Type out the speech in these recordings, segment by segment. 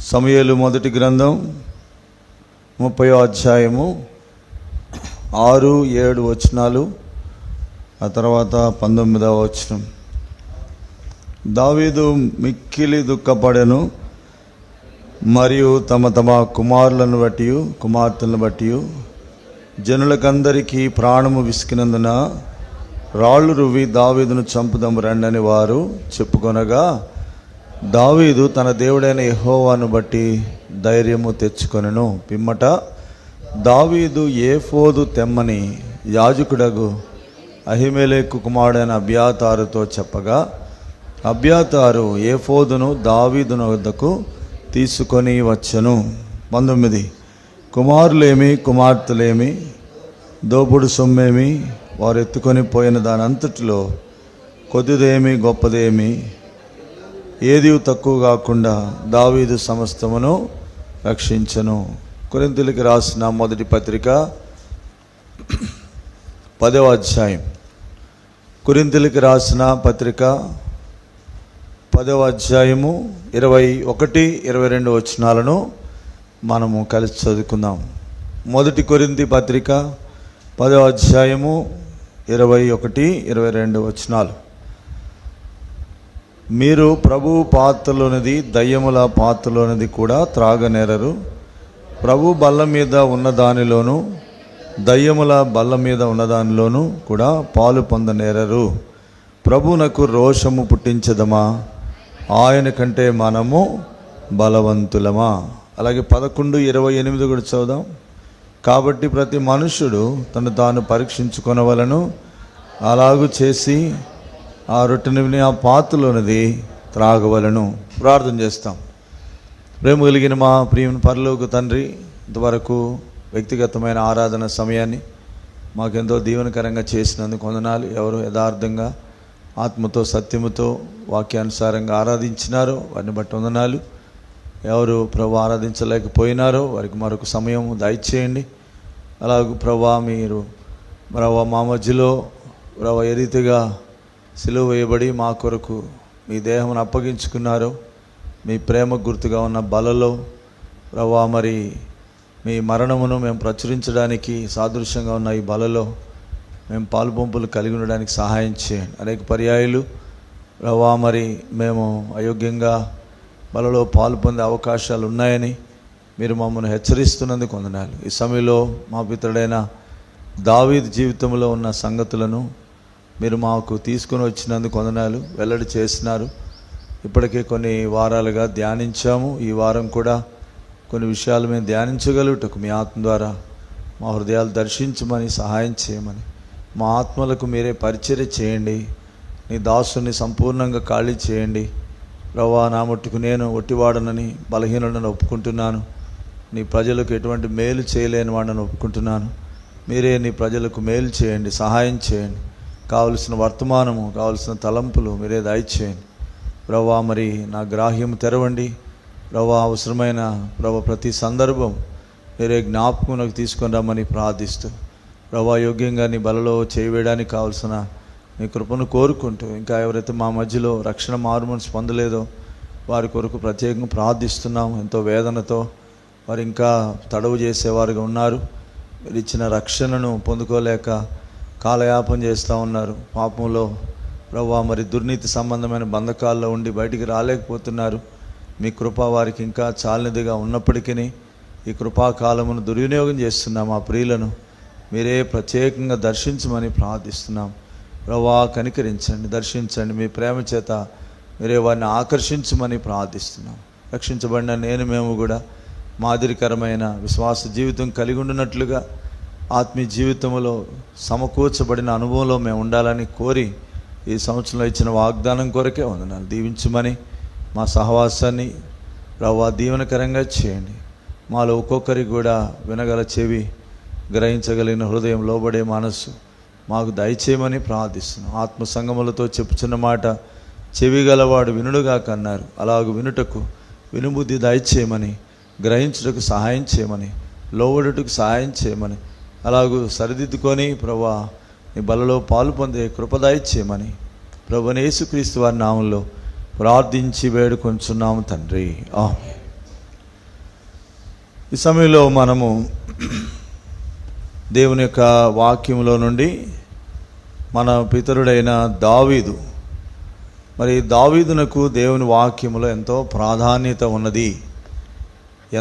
సమూయేలు మొదటి గ్రంథం 30వ అధ్యాయము 6-7 వచనాలు, ఆ తర్వాత 19వ వచనం. దావీదు మిక్కిలి దుఃఖపడెను, మరియు తమ తమ కుమారులను బట్టి కుమార్తెలను బట్టి జనులకందరికీ ప్రాణము విసికినందున రాళ్ళు రువ్వి దావీదును చంపుదాము రండని వారు చెప్పుకొనగా, దావీదు తన దేవుడైన యెహోవాను బట్టి ధైర్యము తెచ్చుకొనెను. పిమ్మట దావీదు ఏఫోదు తెమ్మని యాజకుడగు అహిమెలెకు కుమారుడైన అబ్యాతారుతో చెప్పగా, అబ్యాతారు ఏఫోదును దావీదును వద్దకు తీసుకొని వచ్చెను. 19 కుమారులేమి కుమార్తెలేమి దోపుడు సొమ్మేమి వారు ఎత్తుకొని పోయిన దానంతటిలో కొద్దిదేమి గొప్పదేమి ఏది తక్కువ కాకుండా దావీదు సమస్తమును రక్షించెను. కొరింథీయులకు రాసిన మొదటి పత్రిక 10వ అధ్యాయం. కొరింథీయులకు రాసిన పత్రిక 10వ అధ్యాయము 21-22 వచనాలను మనము కలిసి చదువుకుందాం. మొదటి కొరింథీ పత్రిక 10వ అధ్యాయము 21-22 వచనాలు. మీరు ప్రభువు పాత్రలోనిది దయ్యముల పాత్రలోనిది కూడా త్రాగనేరరు. ప్రభు బల్ల మీద ఉన్న దానిలోను దయ్యముల బల్ల మీద ఉన్నదానిలోనూ కూడా పాలు పొందనేరరు. ప్రభువునకు రోషము పుట్టించదమా, ఆయన కంటే మనము బలవంతులమా. అలాగే 11-28 కూడా చదువుదాం. కాబట్టి ప్రతి మనుష్యుడు తను తాను పరీక్షించుకొనవలను, అలాగూ చేసి ఆ రొట్టెని ఆ పాత్రలోనిది త్రాగవలను. ప్రార్థన చేస్తాం. ప్రేమ కలిగిన మా ప్రియమైన పరలోక తండ్రి, ఇంతవరకు వ్యక్తిగతమైన ఆరాధన సమయాన్ని మాకెంతో దీవెనకరంగా చేసినందుకు వందనాలు. ఎవరు యథార్థంగా ఆత్మతో సత్యముతో వాక్యానుసారంగా ఆరాధించినారో వారిని బట్టి వందనాలు. ఎవరు ప్రభు ఆరాధించలేకపోయినారో వారికి మరొక సమయం దయచేయండి. అలాగే ప్రభా మీరు మా మధ్యలో ఏ రీతిగా సిలువ వేయబడి మా కొరకు మీ దేహమును అప్పగించుకున్నారో, మీ ప్రేమ గుర్తుగా ఉన్న బలలో ప్రభా మరి మీ మరణమును మేము ప్రచురించడానికి సాదృశ్యంగా ఉన్న ఈ బలలో మేము పాలుపంపులు కలిగి ఉండడానికి సహాయం చేయండి. అనేక పర్యాయాలు ప్రభా మరి మేము అయోగ్యంగా బలలో పాలు పొందే అవకాశాలు ఉన్నాయని మీరు మమ్మల్ని హెచ్చరిస్తున్నందుకు వందనాలు. ఈ సమయంలో మా పితరుడైన దావీదు జీవితంలో ఉన్న సంగతులను మీరు మాకు తీసుకొని వచ్చినందుకు వందనాలు. వెల్లడి చేసినారు. ఇప్పటికే కొన్ని వారాలుగా ధ్యానించాము. ఈ వారం కూడా కొన్ని విషయాలు మేము ధ్యానించగలుగుటకు మీ ఆత్మ ద్వారా మా హృదయాలు దర్శించమని సహాయం చేయమని, మా ఆత్మలకు మీరే పరిచర్య చేయండి. నీ దాసుని సంపూర్ణంగా ఖాళీ చేయండి. ప్రభా నా మట్టుకు నేను ఒట్టివాడనని బలహీనులను ఒప్పుకుంటున్నాను. నీ ప్రజలకు ఎటువంటి మేలు చేయలేని వాడిని ఒప్పుకుంటున్నాను. మీరే నీ ప్రజలకు మేలు చేయండి, సహాయం చేయండి. కావలసిన వర్తమానము, కావలసిన తలంపులు మీరే దయచేయండి. ప్రభా మరి నా గ్రాహ్యం తెరవండి. ప్రభా అవసరమైన ప్రతి సందర్భం మీరే జ్ఞాపకంలోకి తీసుకొని రమ్మని ప్రార్థిస్తూ, ప్రభా యోగ్యంగా నీ బలలో చేయవేయడానికి కావలసిన నీ కృపను కోరుకుంటూ, ఇంకా ఎవరైతే మా మధ్యలో రక్షణ మారుమనసు పొందలేదో వారి కొరకు ప్రత్యేకంగా ప్రార్థిస్తున్నాము. ఎంతో వేదనతో వారు ఇంకా తడవు చేసేవారుగా ఉన్నారు. మీరు ఇచ్చిన రక్షణను పొందుకోలేక కాలయాపన చేస్తూ ఉన్నారు. పాపంలో ప్రభా మరి దుర్నీతి సంబంధమైన బంధకాల్లో ఉండి బయటికి రాలేకపోతున్నారు. మీ కృప వారికి ఇంకా చాలినదిగా ఉన్నప్పటికీ ఈ కృపాకాలమును దుర్వినియోగం చేస్తున్నాం. మా ప్రియులను మీరే ప్రత్యేకంగా దర్శించమని ప్రార్థిస్తున్నాం. ప్రభా కనికరించండి, దర్శించండి. మీ ప్రేమ చేత మీరే వారిని ఆకర్షించమని ప్రార్థిస్తున్నాం. రక్షించబడిన మేము కూడా మాదిరికరమైన విశ్వాస జీవితం కలిగి ఉండినట్లుగా ఆత్మీయ జీవితంలో సమకూర్చబడిన అనుభవంలో మేము ఉండాలని కోరి ఈ సంవత్సరంలో ఇచ్చిన వాగ్దానం కొరకే వందనాలు. దీవించమని మా సహవాసాన్ని ప్రభా దీవెనకరంగా చేయండి. మాలో ఒక్కొక్కరికి కూడా వినగల చెవి, గ్రహించగలిగిన హృదయం, లోబడే మనస్సు మాకు దయచేయమని ప్రార్థిస్తున్నాం. ఆత్మ సంగములతో చెప్పుచున్న మాట చెవి గలవాడు వినుడుగా కన్నారు. అలాగూ వినుటకు వినుబుద్ధి దయచేయమని, గ్రహించుటకు సహాయం చేయమని, లోబడుటకు సహాయం చేయమని, అలాగూ సరిదిద్దుకొని ప్రభా నీ బలలో పాలు పొందే కృపదాయి చేయమని ప్రభువైన యేసుక్రీస్తు వారి నామంలో ప్రార్థించి వేడుకొంచున్నాము తండ్రి. ఆమేన్. ఈ సమయంలో మనము దేవుని యొక్క వాక్యంలో నుండి మన పితరుడైన దావీదు, మరి దావీదునకు దేవుని వాక్యములో ఎంతో ప్రాధాన్యత ఉన్నది.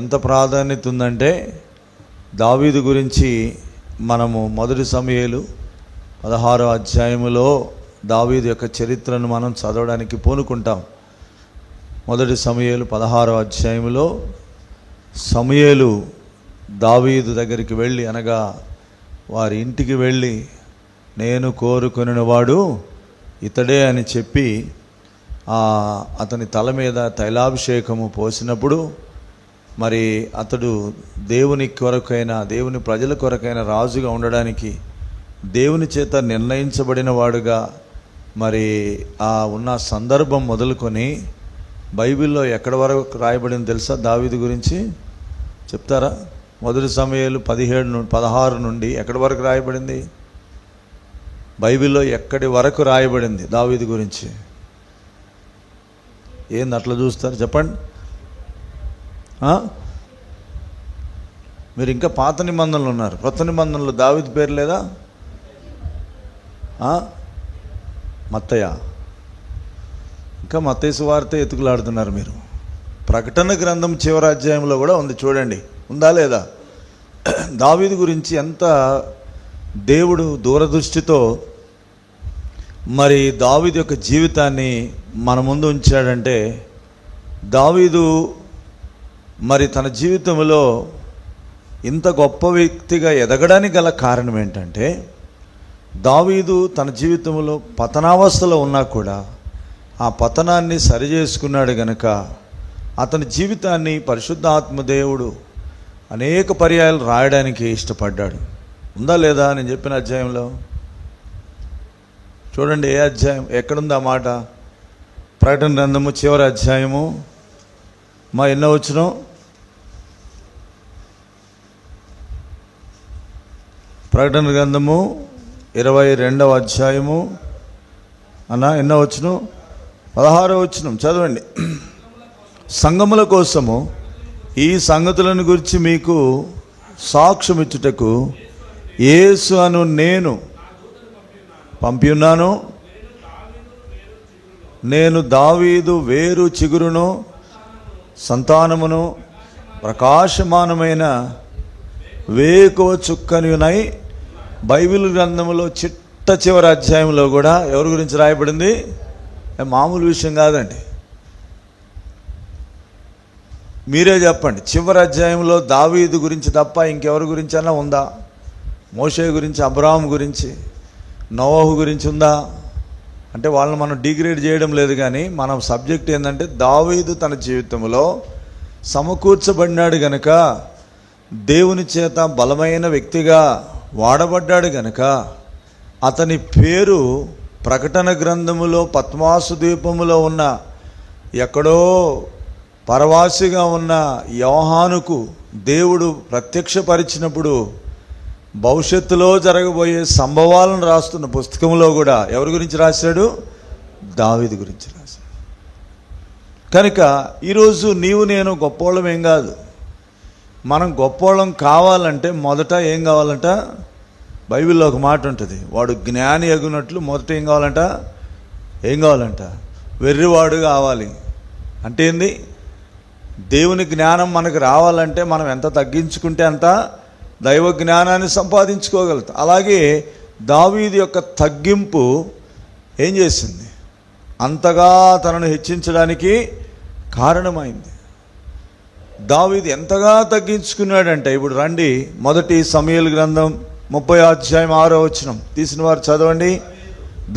ఎంత ప్రాధాన్యత ఉందంటే దావీదు గురించి మనము 1 సమూయేలు 16వ అధ్యాయములో దావీదు యొక్క చరిత్రను మనం చదవడానికి పూనుకుంటాం. 1 సమూయేలు 16వ అధ్యాయములో సమూయేలు దావీదు దగ్గరికి వెళ్ళి, అనగా వారి ఇంటికి వెళ్ళి, నేను కోరుకొనిన వాడు ఇతడే అని చెప్పి అతని తల మీద తైలాభిషేకము పోసినప్పుడు, మరి అతడు దేవుని కొరకైన, దేవుని ప్రజల కొరకైన రాజుగా ఉండడానికి దేవుని చేత నిర్ణయించబడిన వాడుగా మరి ఉన్న సందర్భం మొదలుకొని బైబిల్లో ఎక్కడి వరకు రాయబడింది తెలుసా? దావీదు గురించి చెప్తారా? 1 సమూయేలు 16 నుండి ఎక్కడి వరకు రాయబడింది? బైబిల్లో ఎక్కడి వరకు రాయబడింది దావీదు గురించి? ఏంది అట్లా చూస్తారు చెప్పండి? మీరు ఇంకా పాత నిబంధనలు ఉన్నారు, కొత్త నిబంధనలు దావీదు పేరు లేదా? మత్తయ్య, ఇంకా మత్తయి సువార్త ఎతుకులాడుతున్నారు మీరు. ప్రకటన గ్రంథం చివరి అధ్యాయంలో కూడా ఉంది, చూడండి, ఉందా లేదా? దావీదు గురించి ఎంత దేవుడు దూరదృష్టితో మరి దావీదు యొక్క జీవితాన్ని మన ముందు ఉంచాడంటే, దావీదు మరి తన జీవితంలో ఇంత గొప్ప వ్యక్తిగా ఎదగడానికి గల కారణం ఏంటంటే, దావీదు తన జీవితంలో పతనావస్థలో ఉన్నా కూడా ఆ పతనాన్ని సరిచేసుకున్నాడు గనక అతని జీవితాన్ని పరిశుద్ధాత్మ దేవుడు అనేక పర్యాయాలు రాయడానికి ఇష్టపడ్డాడు. ఉందా లేదా? నేను చెప్పిన అధ్యాయంలో చూడండి, ఏ అధ్యాయం, ఎక్కడుంది ఆ మాట? ప్రకటన గ్రంథము చివరి అధ్యాయము ఎన్నో వచనం? ప్రకటన గ్రంథము 22వ అధ్యాయము ఎన్నో వచనం? 16వ వచనం చదవండి. సంఘముల కోసము ఈ సంగతులను గురించి మీకు సాక్ష్యమిచ్చుటకు యేసు అను నేను పంపి ఉన్నాను. నేను దావీదు వేరు చిగురును, సంతానమును, ప్రకాశమానమైన వేకువ చుక్కనియునై. బైబిల్ గ్రంథంలో చిట్ట చివరి అధ్యాయంలో కూడా ఎవరి గురించి రాయబడింది? మామూలు విషయం కాదండి. మీరే చెప్పండి, చివరి అధ్యాయంలో దావీదు గురించి తప్ప ఇంకెవరి గురించి అన్నా ఉందా? మోషే గురించి, అబ్రాహాం గురించి, నోవహు గురించి ఉందా? అంటే వాళ్ళని మనం డిగ్రేడ్ చేయడం లేదు, కానీ మనం సబ్జెక్ట్ ఏంటంటే దావీదు తన జీవితంలో సమకూర్చబడినాడు గనక, దేవుని చేత బలమైన వ్యక్తిగా వాడబడ్డాడు గనక అతని పేరు ప్రకటన గ్రంథములో పద్మాసు ద్వీపములో ఉన్న, ఎక్కడో పరవాసిగా ఉన్న యోహానుకు దేవుడు ప్రత్యక్షపరిచినప్పుడు భవిష్యత్తులో జరగబోయే సంభవాలను రాస్తున్న పుస్తకంలో కూడా ఎవరి గురించి రాశాడు? దావీదు గురించి రాశాడు. కనుక ఈరోజు నీవు నేను గొప్పోళ్ళం ఏం కాదు. మనం గొప్పోళ్ళం కావాలంటే మొదట ఏం కావాలంట? బైబిల్లో ఒక మాట ఉంటుంది, వాడు జ్ఞాని అగునట్లు మొదట ఏం కావాలంట? వెర్రివాడు కావాలి. అంటే ఏంది? దేవుని జ్ఞానం మనకు రావాలంటే మనం ఎంత తగ్గించుకుంటే అంత దైవ జ్ఞానాన్ని సంపాదించుకోగలుగుతాం. అలాగే దావీదు యొక్క తగ్గింపు ఏం చేసింది? అంతగా తనను హెచ్చించడానికి కారణమైంది. దావీదు ఎంతగా తగ్గించుకున్నాడంటే, ఇప్పుడు రండి 1 సమూయేలు గ్రంథం 30వ అధ్యాయం 6వ వచనం తీసిన వారు చదవండి.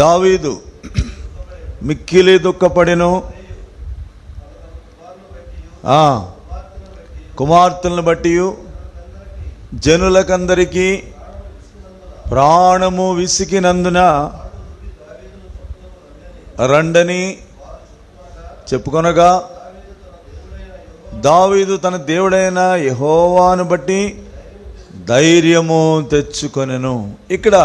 దావీదు మిక్కిలి దుఃఖపడెను, కుమార్తెలను బట్టి జనులకందరికీ ప్రాణము విసికినందున రండని చెప్పుకొనగా, దావీదు తన దేవుడైన యెహోవాను బట్టి ధైర్యము తెచ్చుకొనెను. ఇక్కడ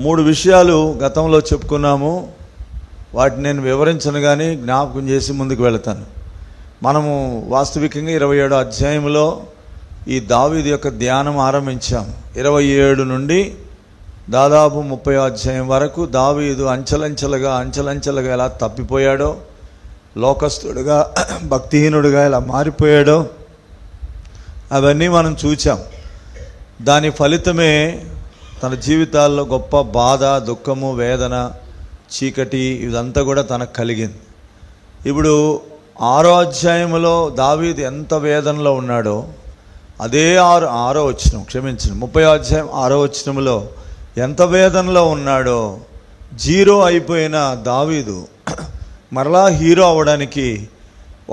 3 విషయాలు గతంలో చెప్పుకున్నాము, వాటిని నేను వివరించను కానీ జ్ఞాపకం చేసి ముందుకు వెళతాను. మనము వాస్తవికంగా 27వ అధ్యాయంలో ఈ దావీదు యొక్క ధ్యానం ఆరంభించాం. 27 నుండి దాదాపు 30 అధ్యాయం వరకు దావీదు అంచెలంచెలుగా ఎలా తప్పిపోయాడో, లోకస్తుడుగా భక్తిహీనుడుగా ఎలా మారిపోయాడో అవన్నీ మనం చూచాం. దాని ఫలితమే తన జీవితాల్లో గొప్ప బాధ, దుఃఖము, వేదన, చీకటి ఇదంతా కూడా తనకు కలిగింది. ఇప్పుడు 6వ అధ్యాయంలో దావీదు ఎంత వేదనలో ఉన్నాడో అదే 6వ వచనం 30వ అధ్యాయం 6వ వచనంలో ఎంత వేదనలో ఉన్నాడో, జీరో అయిపోయిన దావీదు మరలా హీరో అవ్వడానికి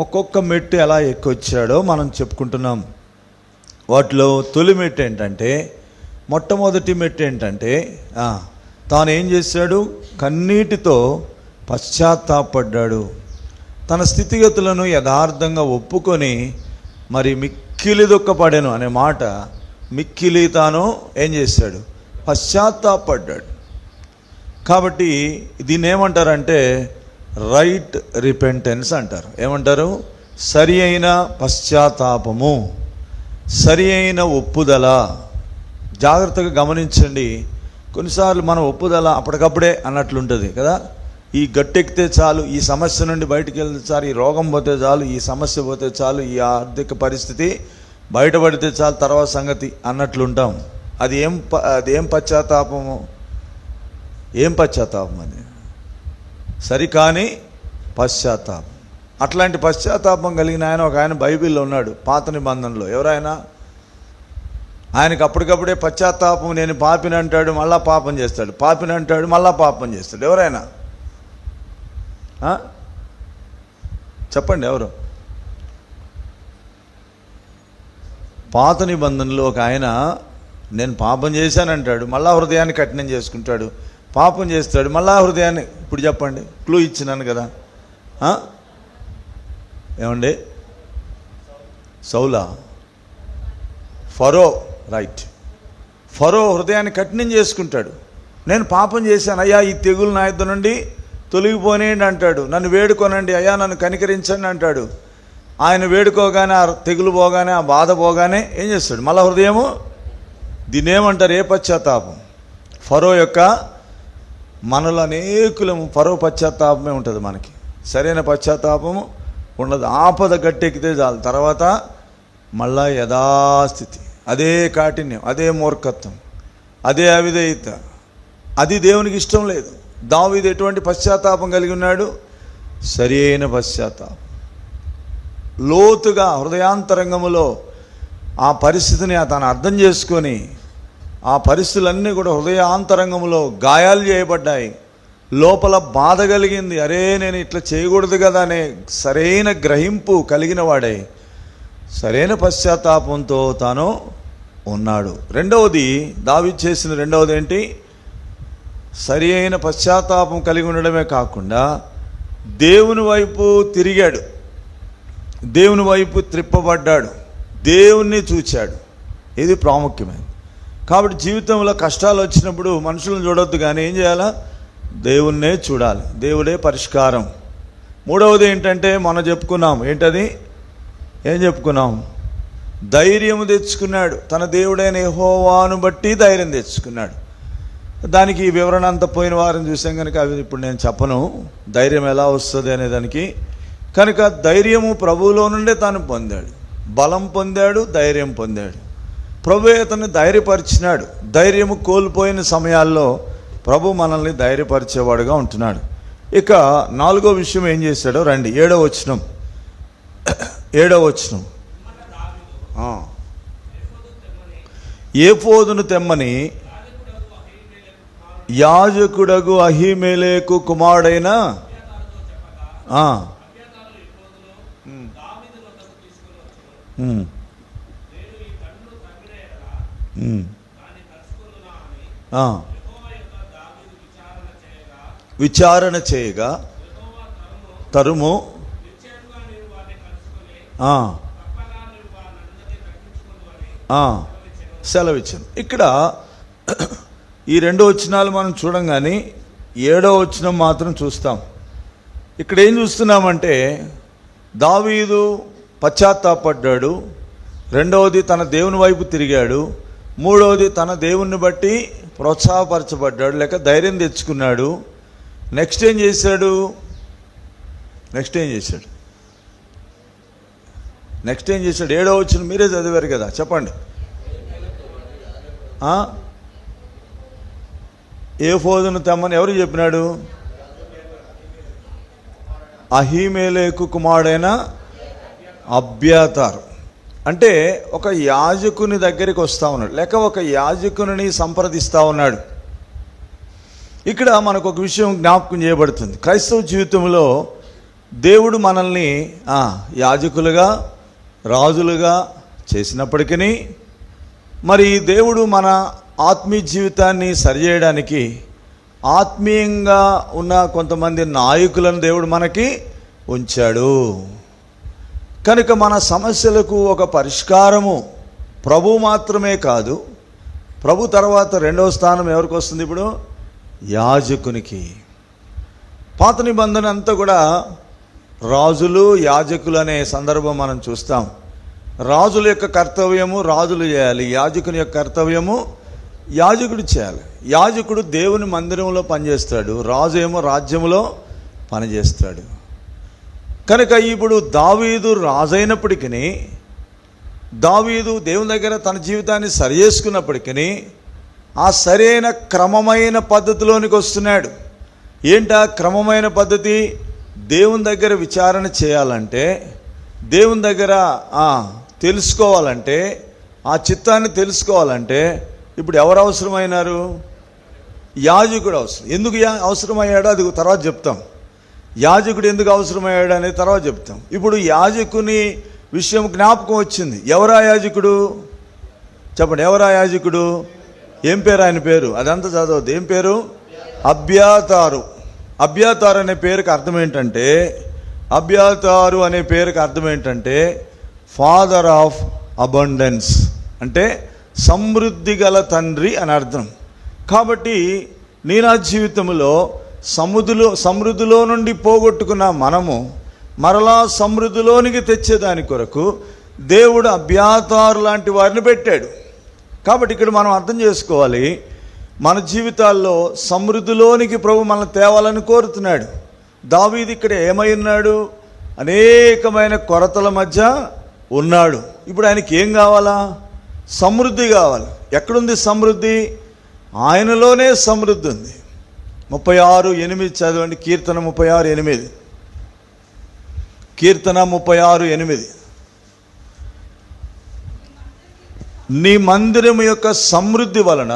ఒక్కొక్క మెట్టు ఎలా ఎక్కొచ్చాడో మనం చెప్పుకుంటున్నాం. వాటిలో తొలి మెట్టు ఏంటంటే, మొట్టమొదటి మెట్టు ఏంటంటే తాను ఏం చేశాడు? కన్నీటితో పశ్చాత్తాపడ్డాడు. తన స్థితిగతులను యథార్థంగా ఒప్పుకొని మరి మిక్కిలి దుఃఖపడాను అనే మాట, మిక్కిలి తాను ఏం చేశాడు? పశ్చాత్తాపడ్డాడు. కాబట్టి దీన్ని ఏమంటారంటే రైట్ రిపెంటెన్స్ అంటారు. ఏమంటారు? సరి అయిన పశ్చాత్తాపము, సరి అయిన ఒప్పుదల. జాగ్రత్తగా గమనించండి. కొన్నిసార్లు మన ఒప్పుదల అప్పటికప్పుడే అన్నట్లుంటుంది కదా. ఈ గట్టెక్కితే చాలు, ఈ సమస్య నుండి బయటికి వెళ్తే చాలు, ఈ రోగం పోతే చాలు, ఈ సమస్య పోతే చాలు, ఈ ఆర్థిక పరిస్థితి బయటపడితే చాలు, తర్వాత సంగతి అన్నట్లుంటాం. అది ఏం పశ్చాత్తాపము? ఏం పశ్చాత్తాపం అది? సరికాని పశ్చాత్తాపం. అట్లాంటి పశ్చాత్తాపం కలిగిన ఒక ఆయన బైబిల్లో ఉన్నాడు, పాత నిబంధనలో. ఎవరైనా ఆయనకు అప్పటికప్పుడే పశ్చాత్తాపం, నేను పాపిని అంటాడు, మళ్ళా పాపం చేస్తాడు, పాపిని అంటాడు, మళ్ళా పాపం చేస్తాడు. ఎవరైనా చెప్పండి ఎవరు? పాత నిబంధనలో ఒక ఆయన నేను పాపం చేశానంటాడు, మళ్ళా హృదయాన్ని కఠినం చేసుకుంటాడు, పాపం చేస్తాడు, మళ్ళా హృదయాన్ని. ఇప్పుడు చెప్పండి, క్లూ ఇచ్చినాను కదా. ఏమండి? సౌలా? ఫరో, రైట్. ఫరో హృదయాన్ని కఠినం చేసుకుంటాడు. నేను పాపం చేశాను అయ్యా, ఈ తెగులు నా యుద్ధ నుండి తొలగిపోనేయండి అంటాడు. నన్ను వేడుకోనండి అయ్యా, నన్ను కనికరించండి అంటాడు. ఆయన వేడుకోగానే, ఆ తెగులు పోగానే, ఆ బాధ పోగానే ఏం చేస్తాడు? మళ్ళా హృదయము. దీన్ని ఏమంటారు? ఏ పశ్చాత్తాపం? ఫరో యొక్క మనలో అనేకులము ఫరో పశ్చాత్తాపమే ఉంటుంది మనకి. సరైన పశ్చాత్తాపము ఉండదు. ఆపద గట్టెక్కితే చాలు, తర్వాత మళ్ళా యథాస్థితి, అదే కాఠిన్యం, అదే మూర్ఖత్వం, అదే అవిధేయత. అది దేవునికి ఇష్టం లేదు. దావీదు ఎటువంటి పశ్చాత్తాపం కలిగి ఉన్నాడు? సరి అయిన పశ్చాత్తాపం. లోతుగా హృదయాంతరంగములో ఆ పరిస్థితిని తాను అర్థం చేసుకొని, ఆ పరిస్థితులన్నీ కూడా హృదయాంతరంగంలో గాయాలు చేయబడ్డాయి. లోపల బాధ కలిగింది. అరే నేను ఇట్లా చేయకూడదు కదా అనే సరైన గ్రహింపు కలిగిన వాడై సరైన పశ్చాత్తాపంతో తాను ఉన్నాడు. రెండవది, దావీదు చేసిన రెండవది ఏంటి? సరి అయిన పశ్చాత్తాపం కలిగి ఉండడమే కాకుండా దేవుని వైపు తిరిగాడు, దేవుని వైపు త్రిప్పబడ్డాడు, దేవుణ్ణి చూచాడు. ఇది ప్రాముఖ్యమైనది. కాబట్టి జీవితంలో కష్టాలు వచ్చినప్పుడు మనుషులను చూడొద్దు, కానీ ఏం చేయాలా? దేవుణ్ణే చూడాలి. దేవుడే పరిష్కారం. మూడవది ఏంటంటే మనం చెప్పుకున్నాం. ఏంటది? ఏం చెప్పుకున్నాం? ధైర్యం తెచ్చుకున్నాడు. తన దేవుడైన యెహోవాను బట్టి ధైర్యం తెచ్చుకున్నాడు. దానికి వివరణ అంతా పోయిన వారం చూసాం కనుక అవి ఇప్పుడు నేను చెప్పను, ధైర్యం ఎలా వస్తుంది అనే దానికి. కనుక ధైర్యము ప్రభువులో నుండే తాను పొందాడు, బలం పొందాడు, ధైర్యం పొందాడు. ప్రభు అతన్ని ధైర్యపరిచినాడు. ధైర్యము కోల్పోయిన సమయాల్లో ప్రభు మనల్ని ధైర్యపరిచేవాడుగా ఉంటున్నాడు. ఇక నాలుగో విషయం ఏం చేశాడో రండి. 7వ వచనం. ఏఫోదును తెమ్మని యాజకుడగు అహీమెలెకు కుమారుడైన విచారణ చేయగా తరుము సెలవిచ్చాను. ఇక్కడ ఈ 2 వచనాలు మనం చూడంగానే 7వ వచనం మాత్రం చూస్తాం. ఇక్కడ ఏం చూస్తున్నామంటే దావీదు పశ్చాత్తాపడ్డాడు, రెండవది తన దేవుని వైపు తిరిగాడు. మూడవది తన దేవుణ్ణి బట్టి ప్రోత్సాహపరచబడ్డాడు, లేక ధైర్యం తెచ్చుకున్నాడు. నెక్స్ట్ ఏం చేశాడు? నెక్స్ట్ ఏం చేశాడు? 7వ వచనం మీరే చదివారు కదా, చెప్పండి. ఏఫోదును తెమ్మని ఎవరు చెప్పినాడు? అహీమేలెకు కుమారుడైన అబ్యాతారు. అంటే ఒక యాజకుని దగ్గరికి వస్తూ ఉన్నాడు, లేక ఒక యాజకుని సంప్రదిస్తూ ఉన్నాడు. ఇక్కడ మనకు ఒక విషయం జ్ఞాపకం చేయబడుతుంది. క్రైస్తవ జీవితంలో దేవుడు మనల్ని యాజకులుగా, రాజులుగా చేసినప్పటికీ మరి దేవుడు మన ఆత్మీయ జీవితాన్ని సరిచేయడానికి ఆత్మీయంగా ఉన్న కొంతమంది నాయకులను దేవుడు మనకి ఉంచాడు. కనుక మన సమస్యలకు ఒక పరిష్కారము ప్రభు మాత్రమే కాదు, ప్రభు తర్వాత రెండవ స్థానం ఎవరికి వస్తుంది? ఇప్పుడు యాజకునికి. పాత నిబంధన అంతా కూడా రాజులు, యాజకులు అనే సందర్భం మనం చూస్తాం. రాజుల యొక్క కర్తవ్యము రాజులు చేయాలి, యాజకుని యొక్క కర్తవ్యము యాజకుడు చేయాలి. యాజకుడు దేవుని మందిరంలో పనిచేస్తాడు, రాజు ఏమో రాజ్యంలో పనిచేస్తాడు. కనుక ఇప్పుడు దావీదు రాజైనప్పటికీ, దావీదు దేవుని దగ్గర తన జీవితాన్ని సరి చేసుకున్నప్పటికీ ఆ సరైన క్రమమైన పద్ధతిలోనికి వస్తున్నాడు. ఏంటా క్రమమైన పద్ధతి? దేవుని దగ్గర విచారణ చేయాలంటే, దేవుని దగ్గర తెలుసుకోవాలంటే, ఆ చిత్తాన్ని తెలుసుకోవాలంటే ఇప్పుడు ఎవరు అవసరమైనారు? యాజకుడు అవసరం. ఎందుకు అవసరమయ్యాడో అది తర్వాత చెప్తాం. యాజకుడు ఎందుకు అవసరమయ్యాడు అనేది తర్వాత చెప్తాం. ఇప్పుడు యాజకుని విషయం జ్ఞాపకం వచ్చింది. ఎవరా యాజకుడు? చెప్పండి, ఎవరా యాజకుడు? ఏం పేరు ఆయన పేరు? అదంతా చదవద్దు. ఏం పేరు? అబ్యాతారు. అబ్యాతారు అనే పేరుకి అర్థం ఏంటంటే, అబ్యాతారు అనే పేరుకి అర్థం ఏంటంటే ఫాదర్ ఆఫ్ అబండెన్స్, అంటే సమృద్ధి గల తండ్రి అని అర్థం. కాబట్టి నీ నా జీవితంలో సమృద్ధిలో నుండి పోగొట్టుకున్న మనము మరలా సమృద్ధిలోనికి తెచ్చేదాని కొరకు దేవుడు అబ్యాతారు లాంటి వారిని పెట్టాడు. కాబట్టి ఇక్కడ మనం అర్థం చేసుకోవాలి, మన జీవితాల్లో సమృద్ధిలోనికి ప్రభు మనల్ని తేవాలని కోరుతున్నాడు. దావీదు ఇక్కడ ఏమై ఉన్నాడు? అనేకమైన కొరతల మధ్య ఉన్నాడు. ఇప్పుడు ఆయనకి ఏం కావాలా? సమృద్ధి కావాలి. ఎక్కడుంది సమృద్ధి? ఆయనలోనే సమృద్ధి ఉంది. 36:8 చదవండి. కీర్తన 36:8. కీర్తన 36:8. నీ మందిరం యొక్క సమృద్ధి వలన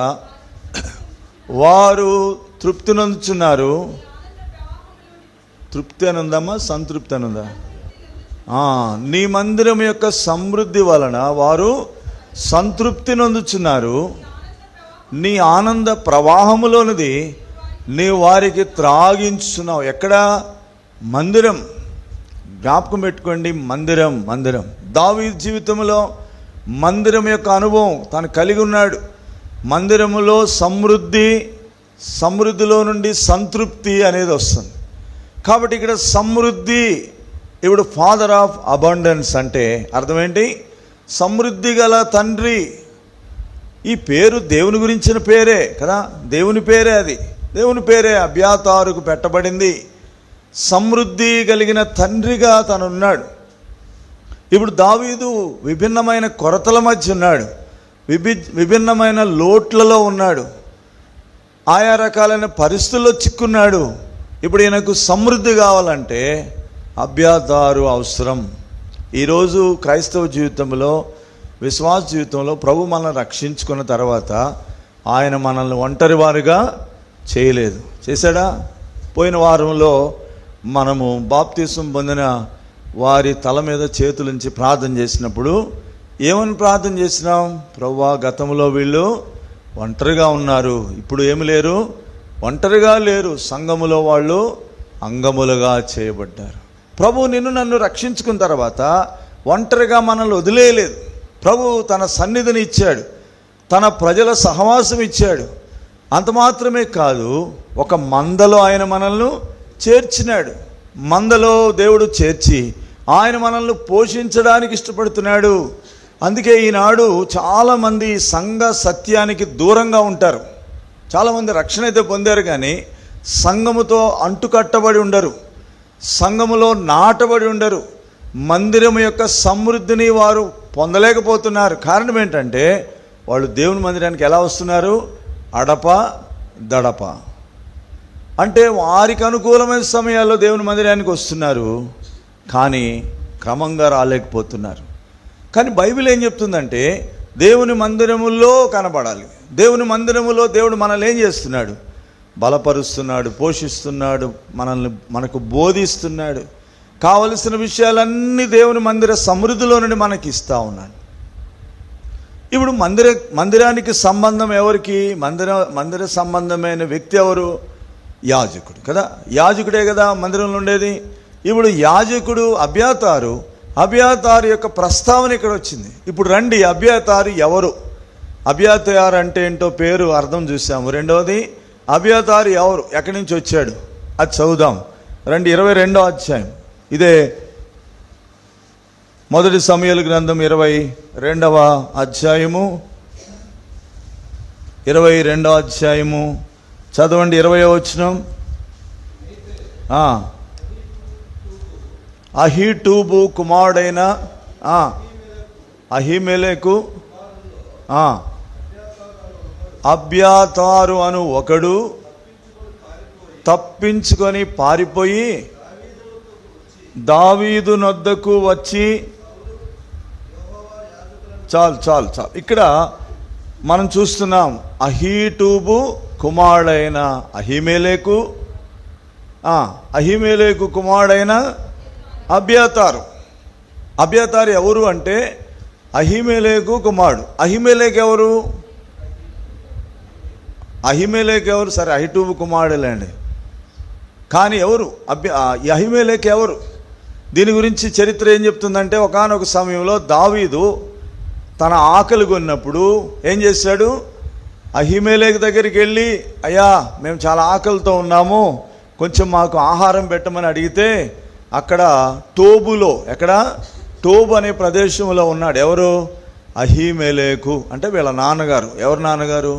వారు తృప్తి నొందుచున్నారు. తృప్తి అని ఉందమ్మా, సంతృప్తి అని ఉందా? నీ మందిరం యొక్క సమృద్ధి వలన వారు సంతృప్తి నొందుచున్నారు. నీ ఆనంద ప్రవాహములోనిది నీ వారికి త్రాగించున్నావు. ఎక్కడ? మందిరం. జ్ఞాపకం పెట్టుకోండి, మందిరం. మందిరం. దావీదు జీవితంలో మందిరం యొక్క అనుభవం తాను కలిగి ఉన్నాడు. మందిరములో సమృద్ధిలో నుండి సంతృప్తి అనేది వస్తుంది. కాబట్టి ఇక్కడ సమృద్ధి, ఇప్పుడు ఫాదర్ ఆఫ్ అబండెన్స్ అంటే అర్థం ఏంటి? సమృద్ధి గల తండ్రి. ఈ పేరు దేవుని గురించిన పేరే కదా, దేవుని పేరే. అది దేవుని పేరే అబ్యాతారుకు పెట్టబడింది. సమృద్ధి కలిగిన తండ్రిగా తను ఉన్నాడు. ఇప్పుడు దావీదు విభిన్నమైన కొరతల మధ్య ఉన్నాడు, విభిన్నమైన లోట్లలో ఉన్నాడు, ఆయా రకాలైన పరిస్థితుల్లో చిక్కున్నాడు. ఇప్పుడు ఈయనకు సమృద్ధి కావాలంటే అబ్యాతారు అవసరం. ఈరోజు క్రైస్తవ జీవితంలో, విశ్వాస జీవితంలో ప్రభు మనల్ని రక్షించుకున్న తర్వాత ఆయన మనల్ని ఒంటరి వారుగా చేయలేదు. చేశాడా? పోయిన వారంలో మనము బాప్తిసం పొందిన వారి తల మీద చేతులుంచి ప్రార్థన చేసినప్పుడు ఏమని ప్రార్థన చేసినాం? ప్రభువా, గతంలో వీళ్ళు ఒంటరిగా ఉన్నారు, ఇప్పుడు ఏమి లేరు, ఒంటరిగా లేరు, సంఘములో వాళ్ళు అంగములుగా చేయబడ్డారు. ప్రభు నిన్ను నన్ను రక్షించుకున్న తర్వాత ఒంటరిగా మనల్ని వదిలేయలేదు. ప్రభు తన సన్నిధిని ఇచ్చాడు, తన ప్రజల సహవాసం ఇచ్చాడు. అంత మాత్రమే కాదు, ఒక మందలో ఆయన మనల్ని చేర్చినాడు. మందలో దేవుడు చేర్చి ఆయన మనల్ని పోషించడానికి ఇష్టపడుతున్నాడు. అందుకే ఈనాడు చాలామంది సంఘ సత్యానికి దూరంగా ఉంటారు. చాలామంది రక్షణ అయితే పొందారు కానీ సంఘముతో అంటుకట్టబడి ఉండరు, సంఘములో నాటబడి ఉండరు, మందిరం యొక్క సమృద్ధిని వారు పొందలేకపోతున్నారు. కారణం ఏంటంటే వాళ్ళు దేవుని మందిరానికి ఎలా వస్తున్నారు? అడప దడప. అంటే వారికి అనుకూలమైన సమయాల్లో దేవుని మందిరానికి వస్తున్నారు, కానీ క్రమంగా రాలేకపోతున్నారు. కానీ బైబిల్ ఏం చెప్తుందంటే దేవుని మందిరములో కనబడాలి. దేవుని మందిరములో దేవుడు మనల్ని ఏం చేస్తున్నాడు? బలపరుస్తున్నాడు, పోషిస్తున్నాడు, మనకు బోధిస్తున్నాడు. కావలసిన విషయాలన్నీ దేవుని మందిర సమృద్ధిలో నుండి మనకి ఇస్తూ ఉన్నాడు. ఇప్పుడు మందిరానికి సంబంధం ఎవరికి? మందిర సంబంధమైన వ్యక్తి ఎవరు? యాజకుడు కదా. యాజకుడే కదా మందిరంలో ఉండేది. ఇప్పుడు యాజకుడు అబ్యాతారు యొక్క ప్రస్తావన ఇక్కడ వచ్చింది. ఇప్పుడు రండి, అబ్యాతారు ఎవరు? అబ్యాతారు అంటే ఏంటో పేరు అర్థం చూసాము. రెండవది అబ్యాతారు ఎవరు, ఎక్కడి నుంచి వచ్చాడు అది చదువుదాం రండి. 22వ అధ్యాయం ఇదే, మొదటి సమూయేలు గ్రంథం 22వ అధ్యాయము 22వ అధ్యాయము చదవండి. 20వ వచనం. అహీటూబు కుమారుడైన అహీమెలెకు అబ్యాతారు అను ఒకడు తప్పించుకొని పారిపోయి దావీదు నొద్దకు వచ్చి. చాలు ఇక్కడ మనం చూస్తున్నాం, అహీటూబు కుమారుడైన అహీమెలెకు కుమారుడైన అబ్యాతారు ఎవరు అంటే అహీమెలెకు కుమారుడు. అహీమెలెకు ఎవరు? సరే, అహీటూబు కుమారుడులేండి, కానీ ఎవరు అహీమెలెకు ఎవరు? దీని గురించి చరిత్ర ఏం చెప్తుందంటే ఒకానొక సమయంలో దావీదు తన ఆకలి కొన్నప్పుడు ఏం చేశాడు? అహీమెలెకు దగ్గరికి వెళ్ళి, అయ్యా మేము చాలా ఆకలితో ఉన్నాము, కొంచెం మాకు ఆహారం పెట్టమని అడిగితే అక్కడ టోబులో, టోబు అనే ప్రదేశంలో ఉన్నాడు. ఎవరు? అహీమెలెకు అంటే వీళ్ళ నాన్నగారు. ఎవరు నాన్నగారు?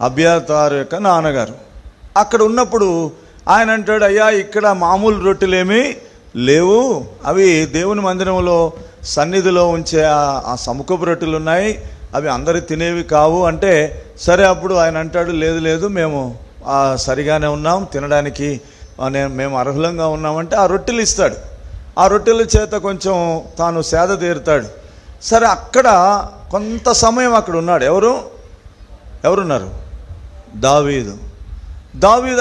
అబ్యాతారు యొక్క నాన్నగారు. అక్కడ ఉన్నప్పుడు ఆయన అంటాడు, అయ్యా ఇక్కడ మామూలు రొట్టెలేమీ లేవు, అవి దేవుని మందిరంలో సన్నిధిలో ఉంచే ఆ సముఖపు రొట్టెలు ఉన్నాయి, అవి అందరు తినేవి కావు అంటే, సరే అప్పుడు ఆయన అంటాడు, లేదు మేము సరిగానే ఉన్నాం, తినడానికి మేము అర్హులంగా ఉన్నామంటే ఆ రొట్టెలు ఇస్తాడు. ఆ రొట్టెల చేత కొంచెం తాను సేద తీరుతాడు. సరే, అక్కడ కొంత సమయం అక్కడ ఉన్నాడు. ఎవరున్నారు? దావీదు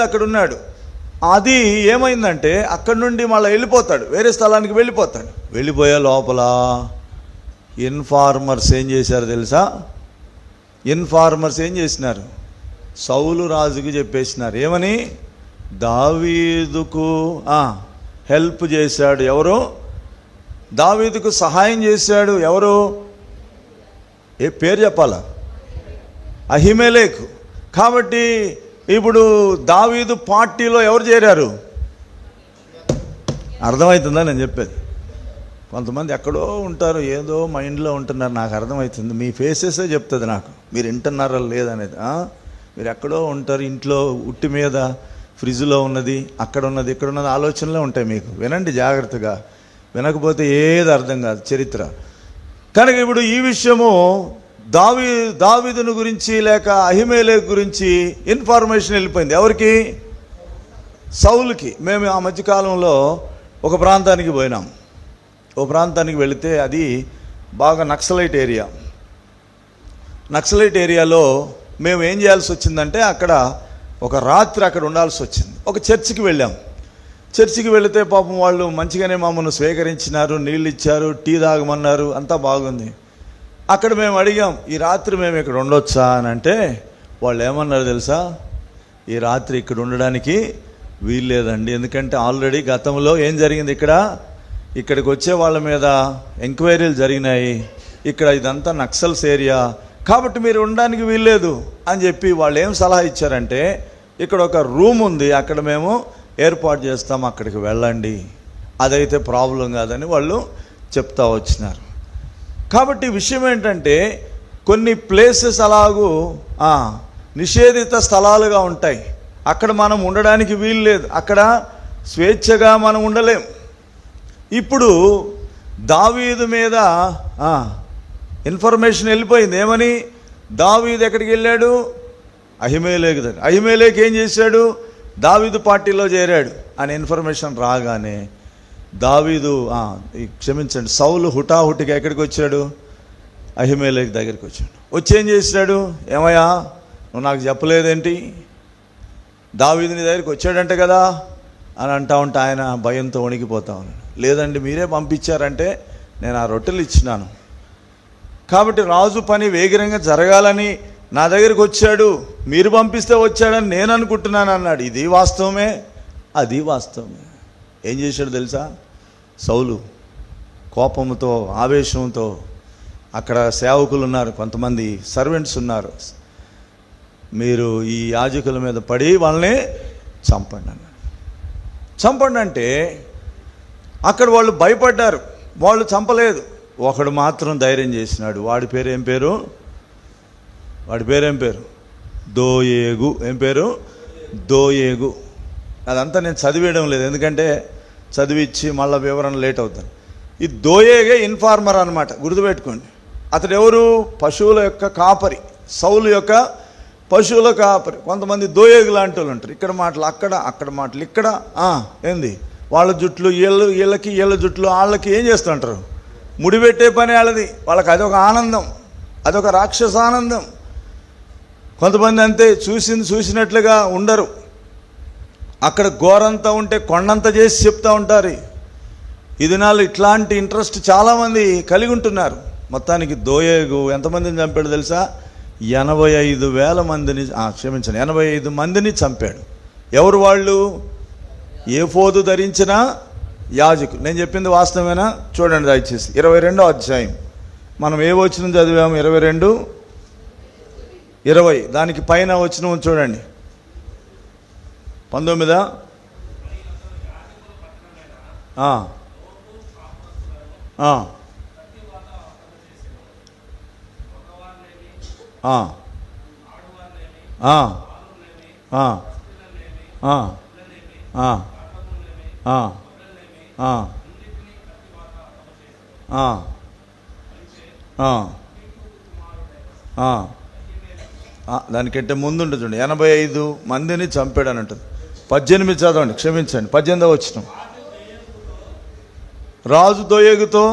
అక్కడ ఉన్నాడు. అది ఏమైందంటే అక్కడి నుండి మళ్ళీ వెళ్ళిపోతాడు, వేరే స్థలానికి వెళ్ళిపోయే లోపల ఇన్ఫార్మర్స్ ఏం చేశారు తెలుసా? ఏం చేసినారు? సౌలు రాజుకు చెప్పేసినారు. ఏమని? దావీదుకు హెల్ప్ చేశాడు. ఎవరు? దావీదుకు సహాయం చేశాడు. ఎవరు? ఏ పేరు చెప్పాలా? అహీమెలెకు. కాబట్టి ఇప్పుడు దావీదు పార్టీలో ఎవరు చేరారు? అర్థమవుతుందా నేను చెప్పేది? కొంతమంది ఎక్కడో ఉంటారు, ఏదో మైండ్లో ఉంటున్నారు, నాకు అర్థమవుతుంది. మీ ఫేసెసే చెప్తుంది నాకు మీరు వింటున్నారా లేదనేది. మీరు ఎక్కడో ఉంటారు, ఇంట్లో ఉట్టి మీద ఫ్రిడ్జ్లో ఉన్నది, అక్కడ ఉన్నది, ఇక్కడ ఉన్నది ఆలోచనలే ఉంటాయి మీకు. వినండి జాగ్రత్తగా, వినకపోతే ఏది అర్థం కాదు చరిత్ర. కనుక ఇప్పుడు ఈ విషయము దావీదును గురించి లేక అహీమెలెకు గురించి ఇన్ఫర్మేషన్ వెళ్ళిపోయింది. ఎవరికి? సౌలుకి. మేము ఆ మధ్యకాలంలో ఒక ప్రాంతానికి పోయినాం. ఓ ప్రాంతానికి వెళితే అది బాగా నక్సలైట్ ఏరియాలో మేము ఏం చేయాల్సి వచ్చిందంటే అక్కడ ఒక రాత్రి అక్కడ ఉండాల్సి వచ్చింది. ఒక చర్చికి వెళ్ళాం. చర్చికి వెళితే పాపం వాళ్ళు మంచిగానే మమ్మల్ని స్వీకరించినారు, నీళ్ళు ఇచ్చారు, టీ తాగమన్నారు, అంతా బాగుంది. అక్కడ మేము అడిగాం, ఈ రాత్రి మేము ఇక్కడ ఉండొచ్చా అని అంటే వాళ్ళు ఏమన్నారు తెలుసా? ఈ రాత్రి ఇక్కడ ఉండడానికి వీల్లేదండి, ఎందుకంటే ఆల్రెడీ గతంలో ఏం జరిగింది, ఇక్కడికి వచ్చే వాళ్ళ మీద ఎంక్వైరీలు జరిగినాయి, ఇక్కడ ఇదంతా నక్సల్స్ ఏరియా, కాబట్టి మీరు ఉండడానికి వీల్లేదు అని చెప్పి వాళ్ళు ఏం సలహా ఇచ్చారంటే, ఇక్కడ ఒక రూమ్ ఉంది, అక్కడ మేము ఏర్పాటు చేస్తాం, అక్కడికి వెళ్ళండి, అదైతే ప్రాబ్లం కాదని వాళ్ళు చెప్తా వచ్చినారు. కాబట్టి విషయం ఏంటంటే కొన్ని ప్లేసెస్ అలాగూ నిషేధిత స్థలాలుగా ఉంటాయి. అక్కడ మనం ఉండడానికి వీలు లేదు, అక్కడ స్వేచ్ఛగా మనం ఉండలేం. ఇప్పుడు దావీదు మీద ఇన్ఫర్మేషన్ వెళ్ళిపోయింది. ఏమని? దావీదు ఎక్కడికి వెళ్ళాడు? అహిమేలెకు దగ్గర. అహిమేలెకు ఏం చేశాడు? దావీదు పార్టీలో చేరాడు అనే ఇన్ఫర్మేషన్ రాగానే దావీదు క్షమించండి సౌలు హుటాహుటిగా ఎక్కడికి వచ్చాడు? అహిమేలెకు దగ్గరికి వచ్చాడు. వచ్చి ఏం చేశాడు? ఏమయ్యా నువ్వు నాకు చెప్పలేదేంటి? దావీదు నీ దగ్గరికి వచ్చాడంటే కదా అని అంటా ఉంటే ఆయన భయంతో వణికిపోతా ఉన్నాడు. లేదండి మీరే పంపించారంటే నేను ఆ రొట్టెలు ఇచ్చినాను, కాబట్టి రాజు పని వేగంగా జరగాలని నా దగ్గరికి వచ్చాడు, మీరు పంపిస్తే వచ్చాడని నేను అనుకుంటున్నాను అన్నాడు. ఇది వాస్తవమే, అది వాస్తవమే. ఏం చేశాడు తెలుసా? సౌలు కోపంతో ఆవేశంతో, అక్కడ సేవకులు ఉన్నారు, కొంతమంది సర్వెంట్స్ ఉన్నారు, మీరు ఈ యాజకుల మీద పడి వాళ్ళని చంపండి అన్నాడు. చంపండి అంటే అక్కడ వాళ్ళు భయపడ్డారు, వాళ్ళు చంపలేదు. ఒకడు మాత్రం ధైర్యం చేసినాడు. వాడి పేరు ఏం పేరు? వాడి పేరేం పేరు? దోయేగు. ఏం పేరు? దోయేగు. అదంతా నేను చదివేయడం లేదు, ఎందుకంటే చదివిచ్చి మళ్ళీ వివరణ లేట్ అవుతాను. ఈ దోయేగే ఇన్ఫార్మర్ అనమాట, గుర్తుపెట్టుకోండి. అతడు ఎవరు? పశువుల యొక్క కాపరి, సౌలు యొక్క పశువుల కాపరి. కొంతమంది దోయేగు లాంటి వాళ్ళు ఉంటారు, ఇక్కడ మాటలు అక్కడ, అక్కడ మాటలు ఇక్కడ. ఏంది వాళ్ళ జుట్లు వీళ్ళకి, వీళ్ళ జుట్లు వాళ్ళకి ఏం చేస్తుంటారు? ముడిపెట్టే పని వాళ్ళది. వాళ్ళకి అదొక ఆనందం, అదొక రాక్షస ఆనందం. కొంతమంది అంతే, చూసినట్లుగా ఉండరు. అక్కడ గోరంతా ఉంటే కొండంత చేసి చెప్తూ ఉంటారు. ఈ దినాలు ఇట్లాంటి ఇంట్రెస్ట్ చాలామంది కలిగి ఉంటున్నారు. మొత్తానికి దోయేగు ఎంతమందిని చంపాడు తెలుసా? 85,000 మందిని, క్షమించండి 85 మందిని చంపాడు. ఎవరు వాళ్ళు? ఏఫోదు ధరించిన యాజకులు. నేను చెప్పింది వాస్తవమేనా? చూడండి దయచేసి 22వ అధ్యాయం మనం ఏ వచనం చదివాము? 22, 20. దానికి పైన వచనం చూడండి. 19. దానికంటే ముందుంటే చూడండి, 85 మందిని చంపాడు అని అంటుంది. 18 చదవండి, క్షమించండి 18వ వచనం. రాజు దోయేగుతో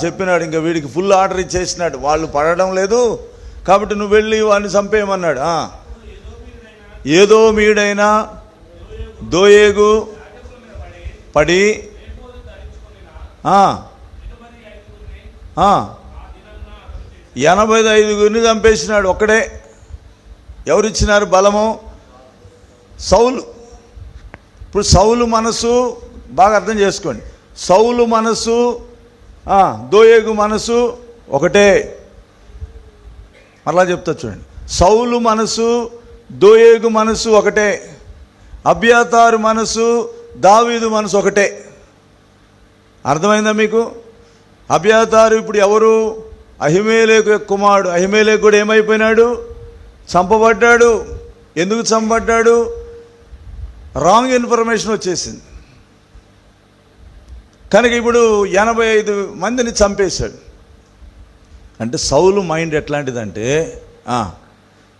చెప్పినాడు, ఇంకా వీడికి ఫుల్ ఆర్డర్ ఇచ్చేసినాడు, వాళ్ళు పడడం లేదు కాబట్టి నువ్వు వెళ్ళి వాడిని చంపేయమన్నాడు. ఏదో మీడైనా దోయేగు పడి 85 చంపేసినాడు ఒక్కడే. ఎవరిచ్చినారు బలము? సౌలు. ఇప్పుడు సౌలు మనసు బాగా అర్థం చేసుకోండి. సౌలు మనసు దోయేగు మనసు ఒకటే. మరలా చెప్తా చూడండి, సౌలు మనసు దోయేగు మనసు ఒకటే. అబ్యాతారు మనసు దావీదు మనసు ఒకటే. అర్థమైందా మీకు? అబ్యాతారు ఇప్పుడు ఎవరు? అహిమేలెకు కుమారుడు. అహిమేలెకు కూడా ఏమైపోయినాడు? చంపబడ్డాడు. ఎందుకు చంపబడ్డాడు? రాంగ్ ఇన్ఫర్మేషన్ వచ్చేసింది కనుక ఇప్పుడు 85 మందిని చంపేశాడు. అంటే సౌలు మైండ్ ఎట్లాంటిదంటే,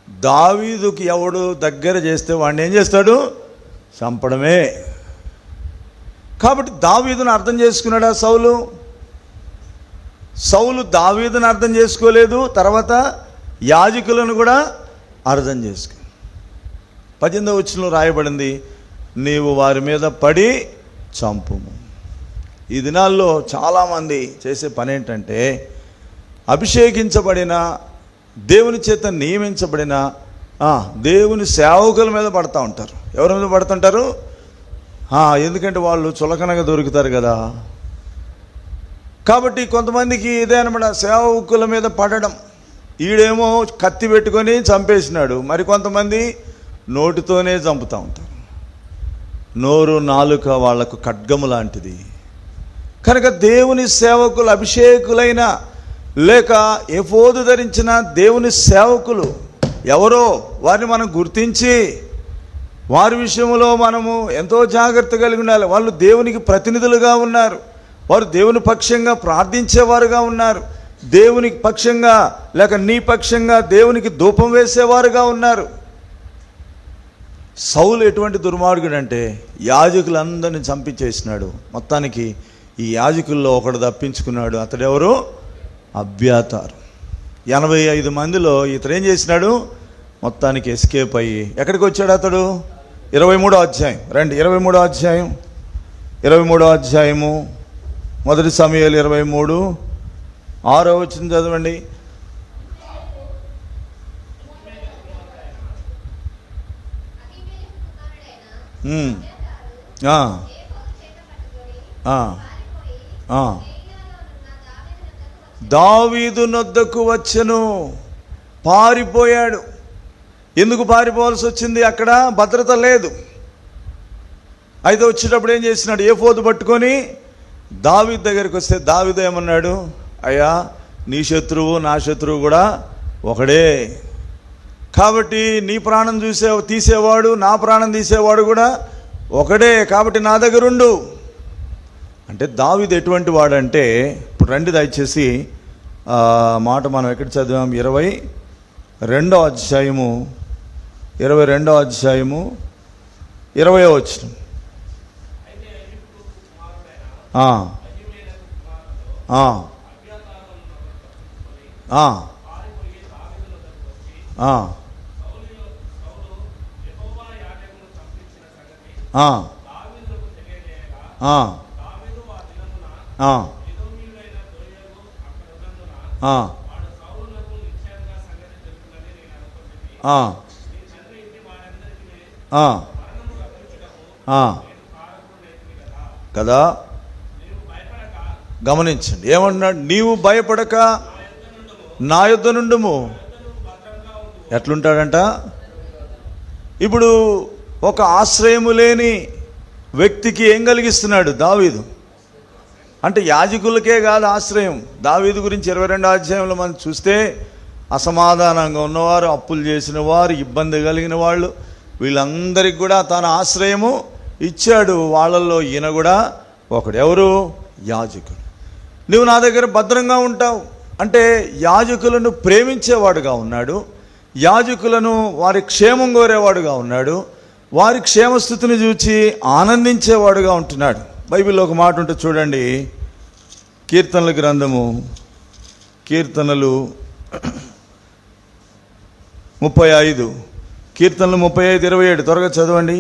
దావీదుకి ఎవడు దగ్గర చేస్తే వాడిని ఏం చేస్తాడు? చంపడమే. కాబట్టి దావీదును అర్థం చేసుకున్నాడా సౌలు? సౌలు దావీదును అర్థం చేసుకోలేదు, తర్వాత యాజకులను కూడా అర్థం చేసుకుని. 18వ వచనంలో రాయబడింది, నీవు వారి మీద పడి చంపుము. ఈ దినాల్లో చాలామంది చేసే పని ఏంటంటే, అభిషేకించబడిన దేవుని చేత నియమించబడిన దేవుని సేవకుల మీద పడుతూ ఉంటారు. ఎవరి మీద పడుతుంటారు? ఎందుకంటే వాళ్ళు చులకనగా దొరుకుతారు కదా. కాబట్టి కొంతమందికి ఇదే అనమాట, సేవకుల మీద పడడం. ఈడేమో కత్తి పెట్టుకొని చంపేసినాడు, మరి కొంతమంది నోటితోనే చంపుతూ ఉంటారు. నోరు నాలుక వాళ్లకు ఖడ్గము లాంటిది. కనుక దేవుని సేవకులు, అభిషేకులైన లేక ఎఫోదు ధరించిన దేవుని సేవకులు ఎవరో వారిని మనం గుర్తించి వారి విషయంలో మనము ఎంతో జాగ్రత్త కలిగి ఉండాలి. వాళ్ళు దేవునికి ప్రతినిధులుగా ఉన్నారు, వారు దేవుని పక్షంగా ప్రార్థించేవారుగా ఉన్నారు, దేవునికి పక్షంగా లేక నీ పక్షంగా దేవునికి ధూపం వేసేవారుగా ఉన్నారు. సౌలు ఎటువంటి దుర్మార్గుడు అంటే యాజకులందరినీ చంపించేసినాడు. మొత్తానికి ఈ యాజకుల్లో ఒకడు తప్పించుకున్నాడు. అతడెవరు? అబ్యాతారు. 85 మందిలో ఇతడు ఏం చేసినాడు? మొత్తానికి ఎస్కేప్ అయ్యి ఎక్కడికి వచ్చాడు అతడు? 23వ అధ్యాయం రండి. 23వ అధ్యాయం 23వ అధ్యాయము 1 సమూయేలు 23 6వ వచనం చదవండి. దావీదు నొద్దకు వచ్చెను. పారిపోయాడు. ఎందుకు పారిపోవాల్సి వచ్చింది? అక్కడ భద్రత లేదు. అయితే వచ్చేటప్పుడు ఏం చేసినాడు? ఏఫోదు పట్టుకొని దావీదు దగ్గరికి వస్తే దావీదు ఏమన్నాడు? అయ్యా, నీ శత్రువు నా శత్రువు కూడా ఒకడే, కాబట్టి నీ ప్రాణం తీసేవాడు నా ప్రాణం తీసేవాడు కూడా ఒకడే, కాబట్టి నా దగ్గర ఉండు అంటే. దావీదు ఎటువంటి వాడంటే, ఇప్పుడు రండి దయచేసి మాట మనం ఎక్కడ చదివాం? 22వ అధ్యాయము 22వ అధ్యాయము 20వ వచనం. కదా, గమనించండి ఏమంటున్నాడు? నీవు భయపడక నా యొద్ద నుండుము. ఎట్లుంటాడంట? ఇప్పుడు ఒక ఆశ్రయము లేని వ్యక్తికి ఏం కలిగిస్తున్నాడు దావీదు అంటే? యాజకులకే కాదు ఆశ్రయం. దావీదు గురించి 22వ అధ్యాయంలో మనం చూస్తే అసమాధానంగా ఉన్నవారు, అప్పులు చేసిన వారు, ఇబ్బంది కలిగిన వాళ్ళు, వీళ్ళందరికీ కూడా తన ఆశ్రయము ఇచ్చాడు. వాళ్ళల్లో ఈయన కూడా ఒకడు. ఎవరు? యాజకుడు. నువ్వు నా దగ్గర భద్రంగా ఉంటావు అంటే యాజకులను ప్రేమించేవాడుగా ఉన్నాడు, యాజకులను వారి క్షేమం కోరేవాడుగా ఉన్నాడు, వారి క్షేమస్థితిని చూచి ఆనందించేవాడుగా ఉంటున్నాడు. బైబిల్లో ఒక మాట ఉంటే చూడండి, కీర్తనల గ్రంథము, కీర్తనలు 35, కీర్తనలు 35:27 త్వరగా చదవండి.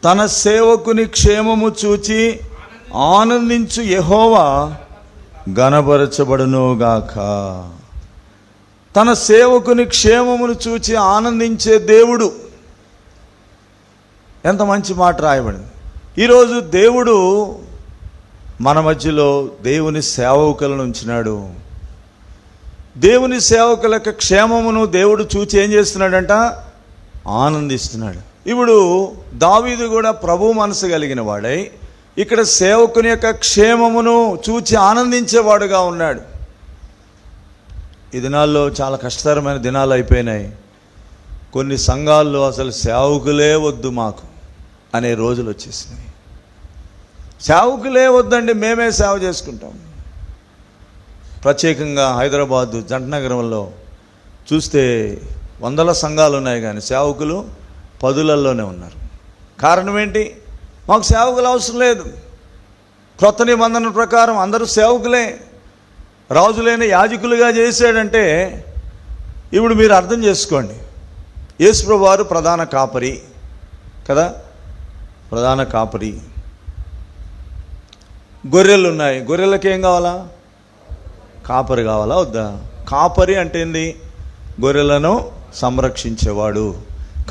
తన సేవకుని క్షేమము చూచి ఆనందించు యెహోవా ఘనపరచబడునుగాక. తన సేవకుని క్షేమమును చూచి ఆనందించే దేవుడు. ఎంత మంచి మాట రాయబడింది. ఈరోజు దేవుడు మన మధ్యలో దేవుని సేవకులను ఉంచినాడు. దేవుని సేవకుల యొక్క క్షేమమును దేవుడు చూచి ఏం చేస్తున్నాడంట? ఆనందిస్తున్నాడు. ఇప్పుడు దావీదు కూడా ప్రభు మనసు కలిగిన వాడై ఇక్కడ సేవకుని యొక్క క్షేమమును చూచి ఆనందించేవాడుగా ఉన్నాడు. ఈ దినాల్లో చాలా కష్టతరమైన దినాలు అయిపోయినాయి. కొన్ని సంఘాల్లో అసలు సేవకులే వద్దు మాకు అనే రోజులు వచ్చేసినాయి. సేవకులే వద్దండి, మేమే సేవ చేసుకుంటాం. ప్రత్యేకంగా హైదరాబాదు జంటనగరంలో చూస్తే వందల సంఘాలు ఉన్నాయి, కానీ సేవకులు 10లలోనే ఉన్నారు. కారణం ఏంటి? మాకు సేవకులు అవసరం లేదు. క్రొత్త నిబంధన ప్రకారం అందరూ సేవకులే. రాజులైన యాజకులుగా చేశాడంటే ఇప్పుడు మీరు అర్థం చేసుకోండి. యేసుప్రభువు వారు ప్రధాన కాపరి కదా, ప్రధాన కాపరి. గొర్రెలు ఉన్నాయి, గొర్రెలకి ఏం కావాలా? కాపరి కావాలా వద్దా? కాపరి అంటే ఏంది? గొర్రెలను సంరక్షించేవాడు,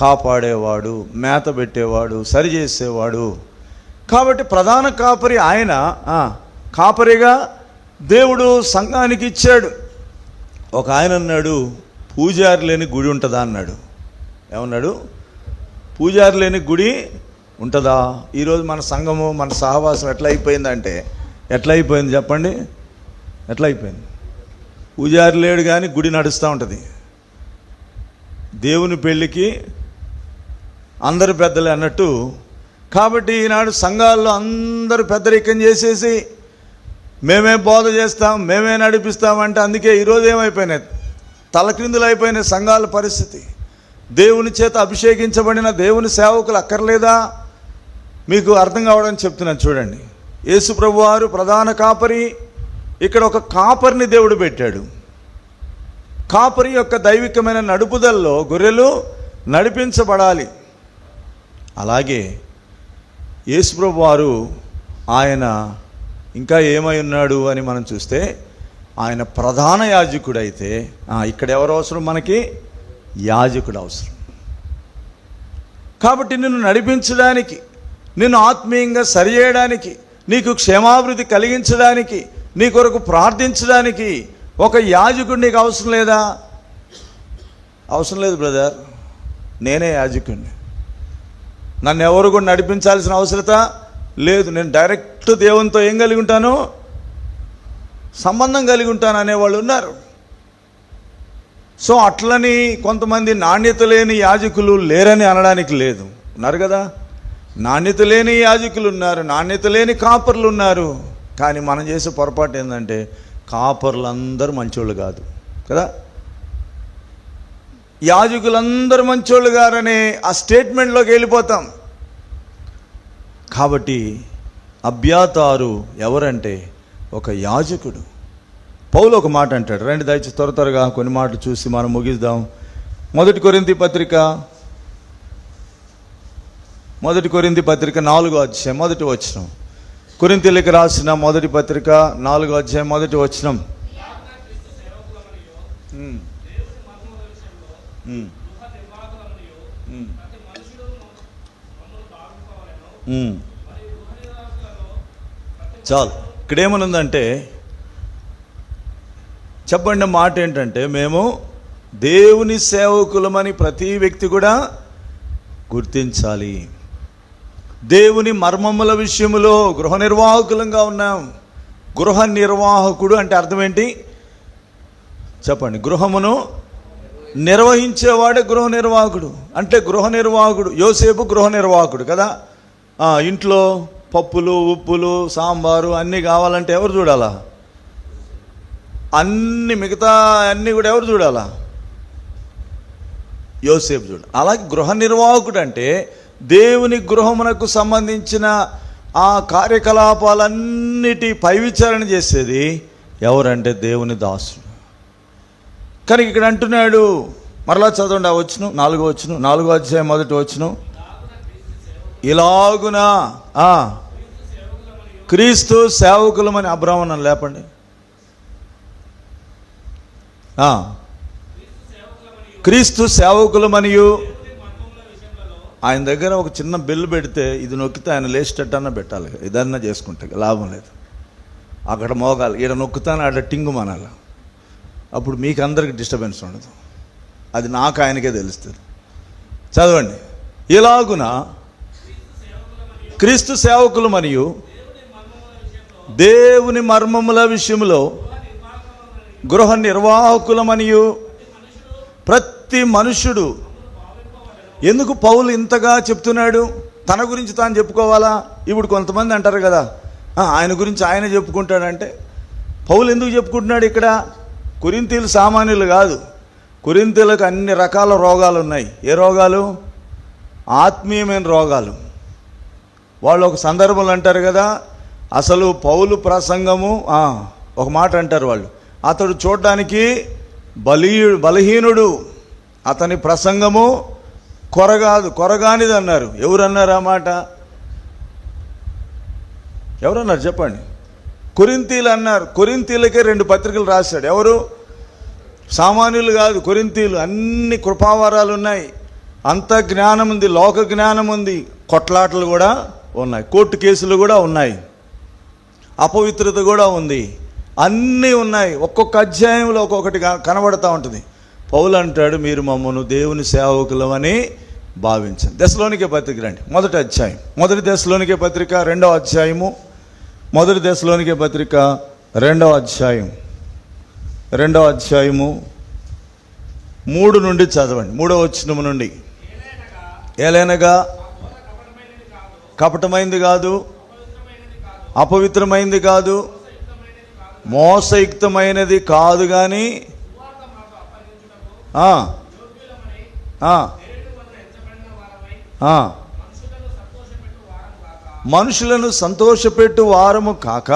కాపాడేవాడు, మేత పెట్టేవాడు, సరిచేసేవాడు. కాబట్టి ప్రధాన కాపరి ఆయన. కాపరిగా దేవుడు సంఘానికి ఇచ్చాడు. ఒక ఆయన అన్నాడు, పూజారి లేని గుడి ఉంటుందా అన్నాడు. ఏమన్నాడు? పూజారి లేని గుడి ఉంటుందా? ఈరోజు మన సంఘము, మన సహవాసం ఎట్లా అయిపోయిందంటే, ఎట్లా అయిపోయింది చెప్పండి? ఎట్లా అయిపోయింది? పూజారి లేడు కానీ గుడి నడుస్తూ ఉంటుంది. దేవుని పెళ్ళికి అందరు పెద్దలే అన్నట్టు. కాబట్టి ఈనాడు సంఘాల్లో అందరూ పెద్దరికం చేసేసి మేమే బోధ చేస్తాం, మేమే నడిపిస్తామంటే, అందుకే ఈరోజు ఏమైపోయినాయి? తలక్రిందులు అయిపోయిన సంఘాల పరిస్థితి. దేవుని చేత అభిషేకించబడిన దేవుని సేవకులు అక్కర్లేదా? మీకు అర్థం కావడానికి చెప్తున్నాను చూడండి. యేసు ప్రభువారు ప్రధాన కాపరి. ఇక్కడ ఒక కాపరిని దేవుడు పెట్టాడు. కాపరి యొక్క దైవికమైన నడుపుదల్లో గొర్రెలు నడిపించబడాలి. అలాగే యేసు ప్రభువారు ఆయన ఇంకా ఏమై ఉన్నాడు అని మనం చూస్తే, ఆయన ప్రధాన యాజకుడు అయితే ఇక్కడ ఎవరు అవసరం? మనకి యాజకుడు అవసరం. కాబట్టి నిన్ను నడిపించడానికి, నిన్ను ఆత్మీయంగా సరిచేయడానికి, నీకు క్షేమాభివృద్ధి కలిగించడానికి, నీ కొరకు ప్రార్థించడానికి ఒక యాజకుడు నీకు అవసరం లేదా? అవసరం లేదు బ్రదర్, నేనే యాజకుడిని, నన్ను ఎవరు కూడా నడిపించాల్సిన అవసరత లేదు, నేను డైరెక్ట్ దేవునితో ఏం కలిగి ఉంటాను? సంబంధం కలిగి ఉంటాను అనేవాళ్ళు ఉన్నారు. సో అట్లని కొంతమంది నాణ్యత లేని యాజకులు లేరని అనడానికి లేదు, ఉన్నారు కదా. నాణ్యత లేని యాజకులు ఉన్నారు, నాణ్యత లేని కాపర్లు ఉన్నారు. కానీ మనం చేసే పొరపాటు ఏంటంటే, కాపర్లు అందరూ మంచోళ్ళు కాదు కదా, యాజకులందరూ మంచోళ్ళు గారనే ఆ స్టేట్మెంట్లోకి వెళ్ళిపోతాం. కాబట్టి అబ్యాతారు ఎవరంటే ఒక యాజకుడు. పౌలు ఒక మాట అంటాడు, రండి దయచేసి త్వరగా కొన్ని మాటలు చూసి మనం ముగిద్దాం. 1 కొరింథీ పత్రిక 4వ అధ్యాయం 1వ వచనం. కొరింథీయులకు రాసిన 1వ పత్రిక 4వ అధ్యాయం 1వ వచనం. చాలు. ఇక్కడేమనుందంటే, చెప్పండి మాట ఏంటంటే, మేము దేవుని సేవకులమని ప్రతి వ్యక్తి కూడా గుర్తించాలి. దేవుని మర్మముల విషయములో గృహ నిర్వాహకులంగా ఉన్నాం. గృహ నిర్వాహకుడు అంటే అర్థం ఏంటి చెప్పండి? గృహమును నిర్వహించేవాడే గృహ నిర్వాహకుడు. అంటే గృహ నిర్వాహకుడు యోసేపు గృహ నిర్వాహకుడు కదా. ఇంట్లో పప్పులు, ఉప్పులు, సాంబారు అన్నీ కావాలంటే ఎవరు చూడాలా? మిగతా అన్నీ కూడా ఎవరు చూడాలా? యోసేపు చూడాలి. అలాగే గృహ నిర్వాహకుడు అంటే దేవుని గృహమునకు సంబంధించిన ఆ కార్యకలాపాలన్నిటి పై విచారణ చేసేది ఎవరంటే దేవుని దాసుడు. కానీ ఇక్కడ అంటున్నాడు, మరలా చదవండి ఆ వచనం, 4వ వచనం, 4వ అధ్యాయం 1వ వచనం. ఇలాగున క్రీస్తు సేవకులమని అబ్రాహ్మణం లేపండి. క్రీస్తు సేవకులమనియు. ఆయన దగ్గర ఒక చిన్న బిల్లు పెడితే ఇది నొక్కితే ఆయన లేచేటట్టన్నా పెట్టాలి, ఇదన్నా చేసుకుంటే లాభం లేదు. అక్కడ మోగాలి, ఈడ నొక్కుతాను ఆడ టింగు మనాలి. అప్పుడు మీకు అందరికి డిస్టర్బెన్స్ ఉండదు. అది నాకు ఆయనకే తెలుస్తుంది. చదవండి. ఇలాగున క్రీస్తు సేవకులు మరియు దేవుని మర్మముల విషయంలో గృహ నిర్వాహకులమనియు ప్రతి మనుష్యుడు. ఎందుకు పౌలు ఇంతగా చెప్తున్నాడు? తన గురించి తాను చెప్పుకోవాలా? ఇప్పుడు కొంతమంది అంటారు కదా, ఆయన గురించి ఆయన చెప్పుకుంటాడంటే, పౌలు ఎందుకు చెప్పుకుంటున్నాడు ఇక్కడ? కొరింథీయులు సామాన్యులు కాదు. కొరింథీయులకు అన్ని రకాల రోగాలు ఉన్నాయి. ఏ రోగాలు? ఆత్మీయమైన రోగాలు. వాళ్ళు ఒక సందర్భంలో అంటారు కదా, అసలు పౌలు ప్రసంగము ఒక మాట అంటారు వాళ్ళు, అతడు చూడడానికి బలహీనుడు, అతని ప్రసంగము కొరగానిది అన్నారు. ఎవరన్నారు ఆ మాట? ఎవరన్నారు చెప్పండి? కొరింథీయులు అన్నారు. కొరింథీయులకే 2 పత్రికలు రాశాడు. ఎవరు? సామాన్యులు కాదు కొరింథీయులు. అన్ని కృపావరాలు ఉన్నాయి, అంత జ్ఞానం ఉంది, లోక జ్ఞానం ఉంది, కొట్లాటలు కూడా ఉన్నాయి, కోర్టు కేసులు కూడా ఉన్నాయి, అపవిత్రత కూడా ఉంది, అన్నీ ఉన్నాయి. ఒక్కొక్క అధ్యాయంలో ఒక్కొక్కటి కనబడుతూ ఉంటుంది. పౌలు అంటాడు, మీరు మమ్మను దేవుని సేవకులమని భావించండి. దశలోనికే పత్రిక రండి, మొదటి అధ్యాయం. మొదటి దశలోనికే పత్రిక 2వ అధ్యాయము. మొదటి దశలోనికే పత్రిక 2వ అధ్యాయం. 2వ అధ్యాయము 3 నుండి చదవండి. 3వ వచనము నుండి. ఏలైనగా కపటమైంది కాదు, అపవిత్రమైంది కాదు, మోసయుక్తమైనది కాదు, కానీ మనుషులను సంతోషపెట్టు వారము కాక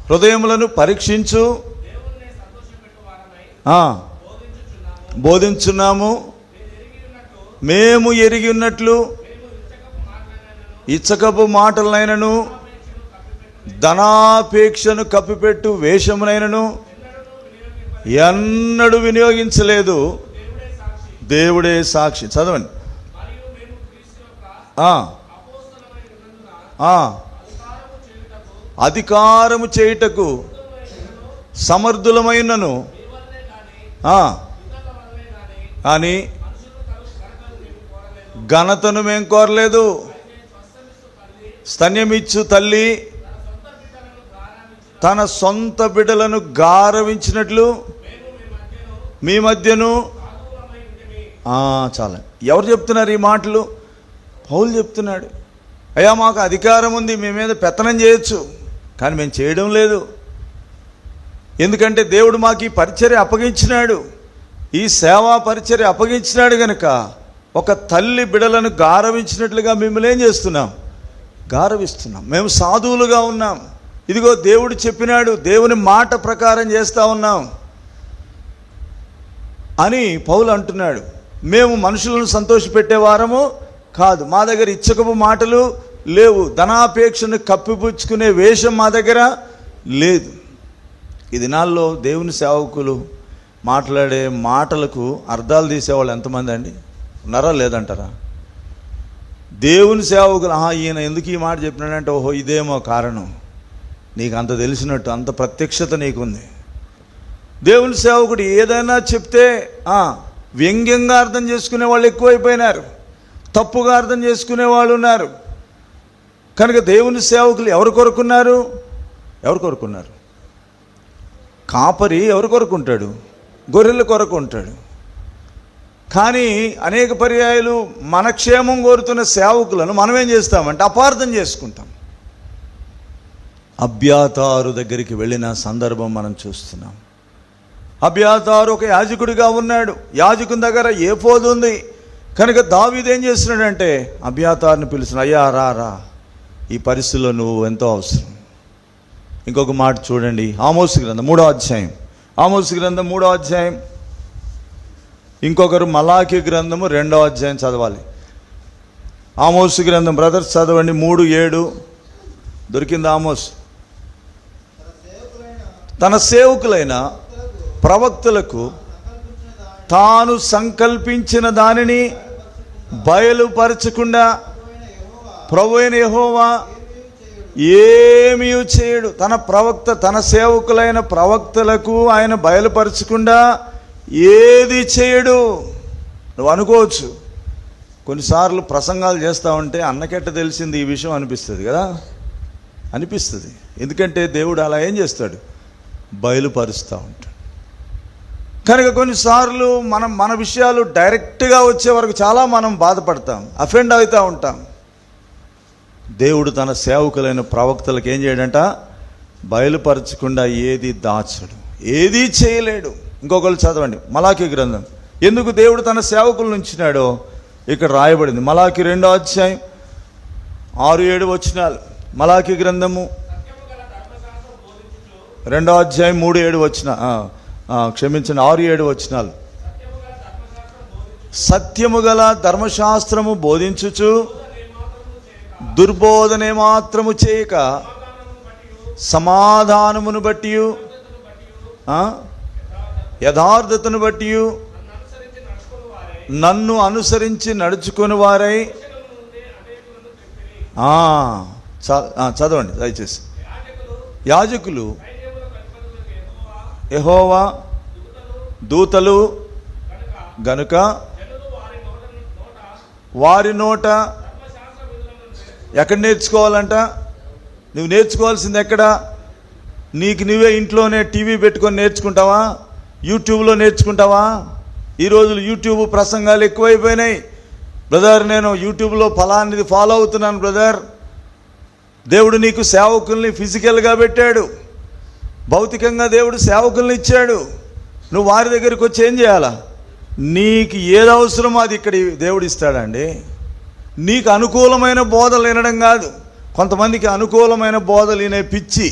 హృదయములను పరీక్షించు బోధించున్నాము. మేము ఎరిగి ఉన్నట్లు ఇచ్చకపు మాటలనైనను ధనాపేక్షను కప్పిపెట్టు వేషమునైనను ఎన్నడూ వినియోగించలేదు. దేవుడే సాక్షి. చదవండి. అధికారము చేయుటకు సమర్థులమైనను కానీ ఘనతను మేం కోరలేదు. స్తన్యమిచ్చు తల్లి తన సొంత బిడ్డలను గారవించినట్లు మీ మధ్యను. చాలా. ఎవరు చెప్తున్నారు ఈ మాటలు? పౌలు చెప్తున్నాడు. అయ్యా, మాకు అధికారం ఉంది, మీ మీద పెత్తనం చేయొచ్చు, కానీ మేము చేయడం లేదు. ఎందుకంటే దేవుడు మాకు ఈ పరిచర్య అప్పగించినాడు, ఈ సేవా పరిచర్య అప్పగించినాడు గనుక ఒక తల్లి బిడ్డలను గారవించినట్లుగా మిమ్మల్ని ఏం చేస్తున్నాం? గారవిస్తున్నాం. మేము సాధువులుగా ఉన్నాం. ఇదిగో దేవుడు చెప్పినాడు, దేవుని మాట ప్రకారం చేస్తూ ఉన్నాం అని పౌలు అంటున్నాడు. మేము మనుషులను సంతోషపెట్టేవారము కాదు, మా దగ్గర ఇచ్చకపు మాటలు లేవు, ధనాపేక్షను కప్పిపుచ్చుకునే వేషం మా దగ్గర లేదు. ఈ దినాల్లో దేవుని సేవకులు మాట్లాడే మాటలకు అర్థాలు తీసేవాళ్ళు ఎంతమంది అండి? ఉన్నారా లేదంటారా? దేవుని సేవకులు ఈయన ఎందుకు ఈ మాట చెప్పినాడంటే, ఓహో ఇదేమో కారణం, నీకు అంత తెలిసినట్టు, అంత ప్రత్యక్షత నీకుంది. దేవుని సేవకుడు ఏదైనా చెప్తే వ్యంగ్యంగా అర్థం చేసుకునే వాళ్ళు ఎక్కువైపోయినారు, తప్పుగా అర్థం చేసుకునే వాళ్ళు ఉన్నారు. కనుక దేవుని సేవకులు ఎవరు కొరుకున్నారు? ఎవరు కొరుకున్నారు? కాపరి ఎవరు కొరుకుంటాడు? గొర్రెల కొరకు ఉంటాడు. కానీ అనేక పర్యాయాలు మన క్షేమం కోరుతున్న సేవకులను మనం ఏం చేస్తామంటే అపార్థం చేసుకుంటాం. అబ్యాతారు దగ్గరికి వెళ్ళిన సందర్భం మనం చూస్తున్నాం. అబ్యాతారు ఒక యాజకుడిగా ఉన్నాడు. యాజకుని దగ్గర ఏఫోదు ఉంది. కనుక దావీదు ఏం చేస్తున్నాడంటే అబ్యాతారుని పిలిచిన, అయ్యా రా, ఈ పరిస్థితిలో నువ్వు ఎంతో అవసరం. ఇంకొక మాట చూడండి, ఆమోసు గ్రంథం 3వ అధ్యాయం. ఆమోసు గ్రంథం 3వ అధ్యాయం. ఇంకొకరు మలాకి గ్రంథము 2వ అధ్యాయం చదవాలి. ఆమోసు గ్రంథం బ్రదర్స్ చదవండి. 3:7 దొరికింది. ఆమోస్ తన సేవకులైన ప్రవక్తలకు తాను సంకల్పించిన దానిని బయలుపరచకుండా ప్రభువైన యెహోవా ఏమీ చేయడు. తన సేవకులైన ప్రవక్తలకు ఆయన బయలుపరచకుండా ఏది చేయడు. నువ్వు అనుకోవచ్చు, కొన్నిసార్లు ప్రసంగాలు చేస్తూ ఉంటే అన్నకెట్ట తెలిసింది ఈ విషయం అనిపిస్తుంది కదా, అనిపిస్తుంది. ఎందుకంటే దేవుడు అలా ఏం చేస్తాడు? బయలుపరుస్తూ ఉంటాడు. కనుక కొన్నిసార్లు మన విషయాలు డైరెక్ట్గా వచ్చే వరకు చాలా మనం బాధపడతాం, అఫెండ్ అవుతూ ఉంటాం. దేవుడు తన సేవకులైన ప్రవక్తలకు ఏం చేయడంట? బయలుపరచకుండా ఏది దాచడు, ఏదీ చేయలేడు. ఇంకొకరు చదవండి మలాకి గ్రంథం. ఎందుకు దేవుడు తన సేవకులను ఉంచినాడో ఇక్కడ రాయబడింది. మలాకి 2వ అధ్యాయం 6-7 వచనాలు. మలాకి గ్రంథము 2వ అధ్యాయం 3-7 వచన క్షమించండి 6-7 వచనాలు. సత్యము గల ధర్మశాస్త్రము బోధించుచు దుర్బోధనే మాత్రము చేయక సమాధానమును బట్టి యథార్థతను బట్టి నన్ను అనుసరించి నడుచుకుని వారై చదవండి దయచేసి. యాజకులు యెహోవా దూతలు గనుక వారి నోట ఎక్కడ నేర్చుకోవాలంట? నువ్వు నేర్చుకోవాల్సింది ఎక్కడ? నీకు నువ్వే ఇంట్లోనే టీవీ పెట్టుకొని నేర్చుకుంటావా? యూట్యూబ్లో నేర్చుకుంటావా? ఈ రోజులు యూట్యూబ్ ప్రసంగాలు ఎక్కువైపోయినాయి. బ్రదర్, నేను యూట్యూబ్లో ఫలానిది ఫాలో అవుతున్నాను బ్రదర్. దేవుడు నీకు సేవకుల్ని ఫిజికల్గా పెట్టాడు, భౌతికంగా దేవుడు సేవకుల్ని ఇచ్చాడు. నువ్వు వారి దగ్గరికి వచ్చి ఏం చేయాలా? నీకు ఏది అవసరమో అది ఇక్కడ దేవుడు ఇస్తాడండి. నీకు అనుకూలమైన బోధలు వినడం కాదు. కొంతమందికి అనుకూలమైన బోధలు వినే పిచ్చి.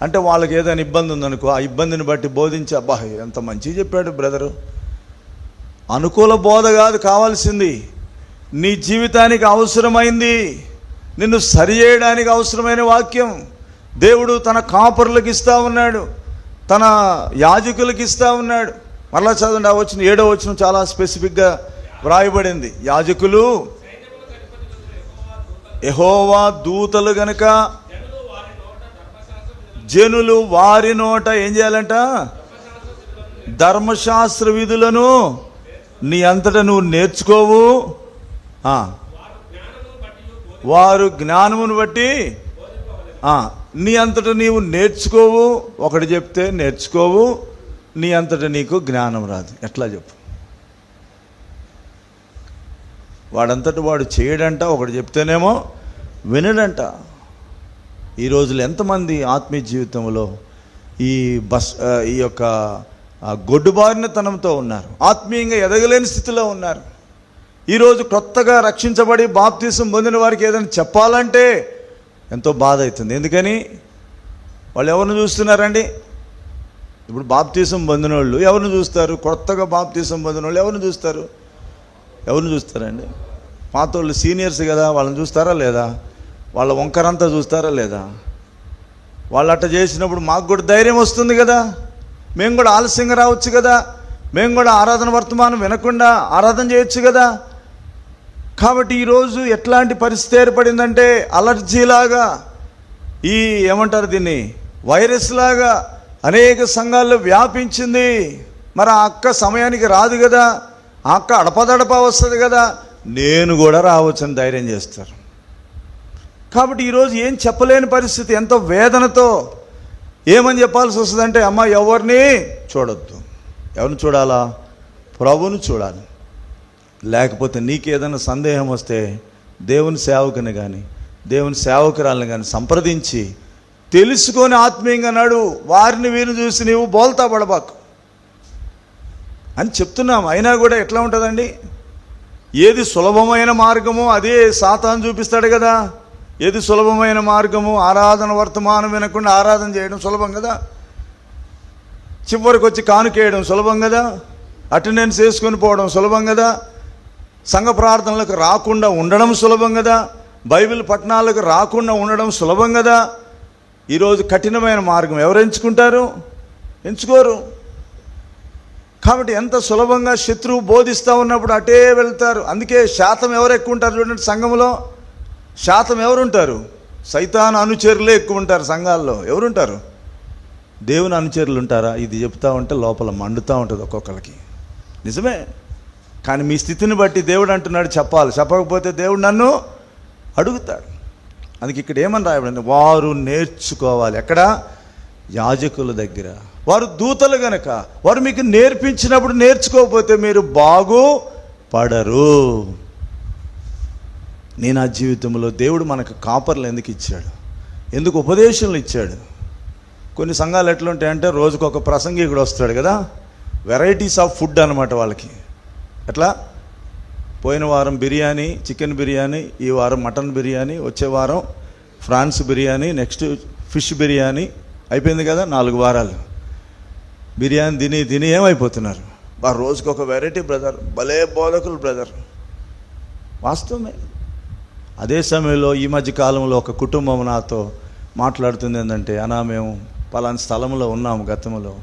అంటే వాళ్ళకి ఏదైనా ఇబ్బంది ఉందనుకో, ఆ ఇబ్బందిని బట్టి బోధించి, అబ్బా ఎంత మంచిగా చెప్పాడు బ్రదరు. అనుకూల బోధ కాదు కావాల్సింది. నీ జీవితానికి అవసరమైంది, నిన్ను సరి చేయడానికి అవసరమైన వాక్యం దేవుడు తన కాపరులకు ఇస్తూ ఉన్నాడు, తన యాజకులకు ఇస్తూ ఉన్నాడు. మరలా చదవండి, ఆ వచ్చిన 7వ వచనం చాలా స్పెసిఫిక్గా వ్రాయబడింది. యాజకులు యెహోవా దూతలు గనుక జనులు వారి నోట ఏం చేయాలంట? ధర్మశాస్త్ర విధులను నీ అంతటా నువ్వు నేర్చుకోవు, వారు జ్ఞానమును బట్టి నీ అంతటా నీవు నేర్చుకోవు. ఒకటి చెప్తే నేర్చుకోవు, నీ అంతటా నీకు జ్ఞానం రాదు. ఎట్లా చెప్పు? వాడంతటా వాడు చేయడంట, ఒకటి చెప్తేనేమో వినడంట. ఈ రోజులు ఎంతమంది ఆత్మీయ జీవితంలో ఈ యొక్క గొడ్డుబారినతనంతో ఉన్నారు, ఆత్మీయంగా ఎదగలేని స్థితిలో ఉన్నారు. ఈరోజు కొత్తగా రక్షించబడి బాప్తీసం పొందిన వారికి ఏదైనా చెప్పాలంటే ఎంతో బాధ అవుతుంది. ఎందుకని? వాళ్ళు ఎవరిని చూస్తున్నారండి? ఇప్పుడు బాప్తీసం పొందిన వాళ్ళు ఎవరిని చూస్తారు? కొత్తగా బాప్తీసం పొందిన వాళ్ళు ఎవరిని చూస్తారు? ఎవరిని చూస్తారండి? పాత వాళ్ళు సీనియర్స్ కదా, వాళ్ళని చూస్తారా లేదా? వాళ్ళ వంకరంతా చూస్తారా లేదా? వాళ్ళు అట్ట చేసినప్పుడు మాకు కూడా ధైర్యం వస్తుంది కదా, మేము కూడా ఆలస్యంగా రావచ్చు కదా, మేము కూడా ఆరాధన వర్తమానం వినకుండా ఆరాధన చేయొచ్చు కదా. కాబట్టి ఈరోజు ఎట్లాంటి పరిస్థితి ఏర్పడిందంటే అలర్జీలాగా, ఈ ఏమంటారు దీన్ని, వైరస్ లాగా అనేక సంఘాల్లో వ్యాపించింది. మరి ఆ అక్క సమయానికి రాదు కదా, ఆ అక్క అడపదడప వస్తుంది కదా, నేను కూడా రావచ్చని ధైర్యం చేస్తారు. కాబట్టి ఈరోజు ఏం చెప్పలేని పరిస్థితి, ఎంతో వేదనతో ఏమని చెప్పాల్సి వస్తుందంటే, అమ్మ ఎవరిని చూడొద్దు. ఎవరిని చూడాలా? ప్రభువుని చూడాలి. లేకపోతే నీకేదైనా సందేహం వస్తే దేవుని సేవకుని కానీ దేవుని సేవకురాలను కానీ సంప్రదించి తెలుసుకొని ఆత్మీయంగా నడు. వారిని వీరిని చూసి నీవు బోల్తా పడబాకు అని చెప్తున్నాం. అయినా కూడా ఎట్లా ఉంటుందండి? ఏది సులభమైన మార్గమో అదే సాతాను చూపిస్తాడు కదా. ఏది సులభమైన మార్గము? ఆరాధన వర్తమానం వినకుండా ఆరాధన చేయడం సులభం కదా, చివరికి వచ్చి కానుకేయడం సులభం కదా, అటెండెన్స్ వేసుకొని పోవడం సులభం కదా, సంఘ ప్రార్థనలకు రాకుండా ఉండడం సులభం కదా, బైబిల్ పఠనాలకు రాకుండా ఉండడం సులభం కదా. ఈరోజు కఠినమైన మార్గం ఎవరు ఎంచుకుంటారు? ఎంచుకోరు. కాబట్టి ఎంత సులభంగా శత్రువు బోధిస్తూ ఉన్నప్పుడు అటే వెళ్తారు. అందుకే శాతం ఎవరు ఎక్కువ ఉంటారు చూడండి సంఘంలో. శాతం ఎవరుంటారు? సైతాన్ అనుచరులే ఎక్కువ ఉంటారు సంఘాల్లో. ఎవరుంటారు? దేవుని అనుచరులు ఉంటారా? ఇది చెప్తా ఉంటే లోపల మండుతూ ఉంటుంది ఒక్కొక్కరికి. నిజమే. కానీ మీ స్థితిని బట్టి దేవుడు అంటున్నాడు చెప్పాలి. చెప్పకపోతే దేవుడు నన్ను అడుగుతాడు. అందుకే ఇక్కడ ఏమని రాయబడింది? వారు నేర్చుకోవాలి. ఎక్కడ? యాజకుల దగ్గర. వారు దూతలు గనక వారు మీకు నేర్పించినప్పుడు నేర్చుకోకపోతే మీరు బాగుపడరు. నేను ఆ జీవితంలో దేవుడు మనకు కాపర్లు ఎందుకు ఇచ్చాడు? ఎందుకు ఉపదేశాలు ఇచ్చాడు? కొన్ని సంఘాలు ఎట్లుంటాయంటే రోజుకు ఒక ప్రసంగికుడు వస్తాడు కదా, వెరైటీస్ ఆఫ్ ఫుడ్ అనమాట వాళ్ళకి. ఎట్లా? పోయిన వారం బిర్యానీ, చికెన్ బిర్యానీ, ఈ వారం మటన్ బిర్యానీ, వచ్చే వారం prawns biryani, next fish biryani. అయిపోయింది కదా 4 వారాలు. బిర్యానీ తిని తిని ఏమైపోతున్నారు? రోజుకు ఒక వెరైటీ బ్రదర్. భలే బోధకులు బ్రదర్. వాస్తవమే. అదే సమయంలో ఈ మధ్య కాలంలో ఒక కుటుంబం నాతో మాట్లాడుతుంది ఏంటంటే, అన్నా మేము పలానా స్థలంలో ఉన్నాము గతంలో,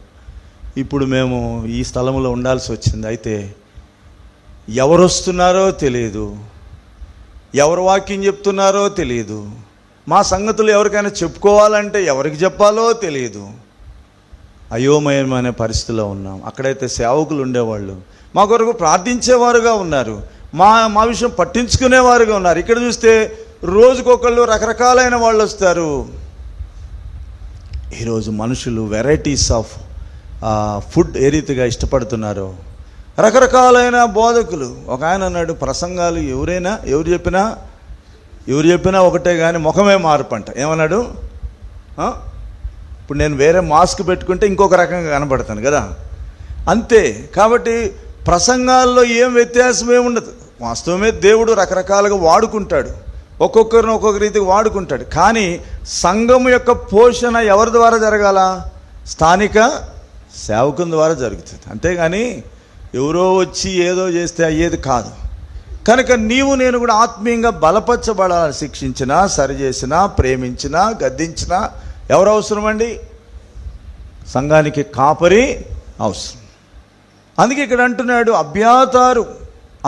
ఇప్పుడు మేము ఈ స్థలంలో ఉండాల్సి వచ్చింది. అయితే ఎవరు వస్తున్నారో తెలియదు, ఎవరు వాక్యం చెప్తున్నారో తెలియదు, మా సంగతులు ఎవరికైనా చెప్పుకోవాలంటే ఎవరికి చెప్పాలో తెలియదు. అయోమయమైన పరిస్థితిలో ఉన్నాం. అక్కడైతే సేవకులు ఉండేవాళ్ళు, మా కొరకు ప్రార్థించేవారుగా ఉన్నారు, మా విషయం పట్టించుకునేవారుగా ఉన్నారు. ఇక్కడ చూస్తే రోజుకొకళ్ళు రకరకాలైన వాళ్ళు వస్తారు. ఈరోజు మనుషులు వెరైటీస్ ఆఫ్ ఫుడ్ ఏ రీతిగా ఇష్టపడుతున్నారో, రకరకాలైన బోధకులు. ఒక ఆయన అన్నాడు, ప్రసంగాలు ఎవరు చెప్పినా ఒకటే కానీ ముఖమే మార్పంట. ఏమన్నాడు? ఇప్పుడు నేను వేరే మాస్క్ పెట్టుకుంటే ఇంకొక రకంగా కనబడతాను కదా, అంతే. కాబట్టి ప్రసంగాల్లో ఏం వ్యత్యాసం ఏముండదు. వాస్తవమే దేవుడు రకరకాలుగా వాడుకుంటాడు, ఒక్కొక్కరిని ఒక్కొక్క రీతికి వాడుకుంటాడు. కానీ సంఘం యొక్క పోషణ ఎవరి ద్వారా జరగాల? స్థానిక సేవకుని ద్వారా జరుగుతుంది. అంతేగాని ఎవరో వచ్చి ఏదో చేస్తే అయ్యేది కాదు. కనుక నీవు నేను కూడా ఆత్మీయంగా బలపరచబడాలి. శిక్షించినా, సరిచేసినా, ప్రేమించినా, గద్దించినా ఎవరు అవసరం అండి? సంఘానికి కాపరి అవసరం. అందుకే ఇక్కడ అంటున్నాడు,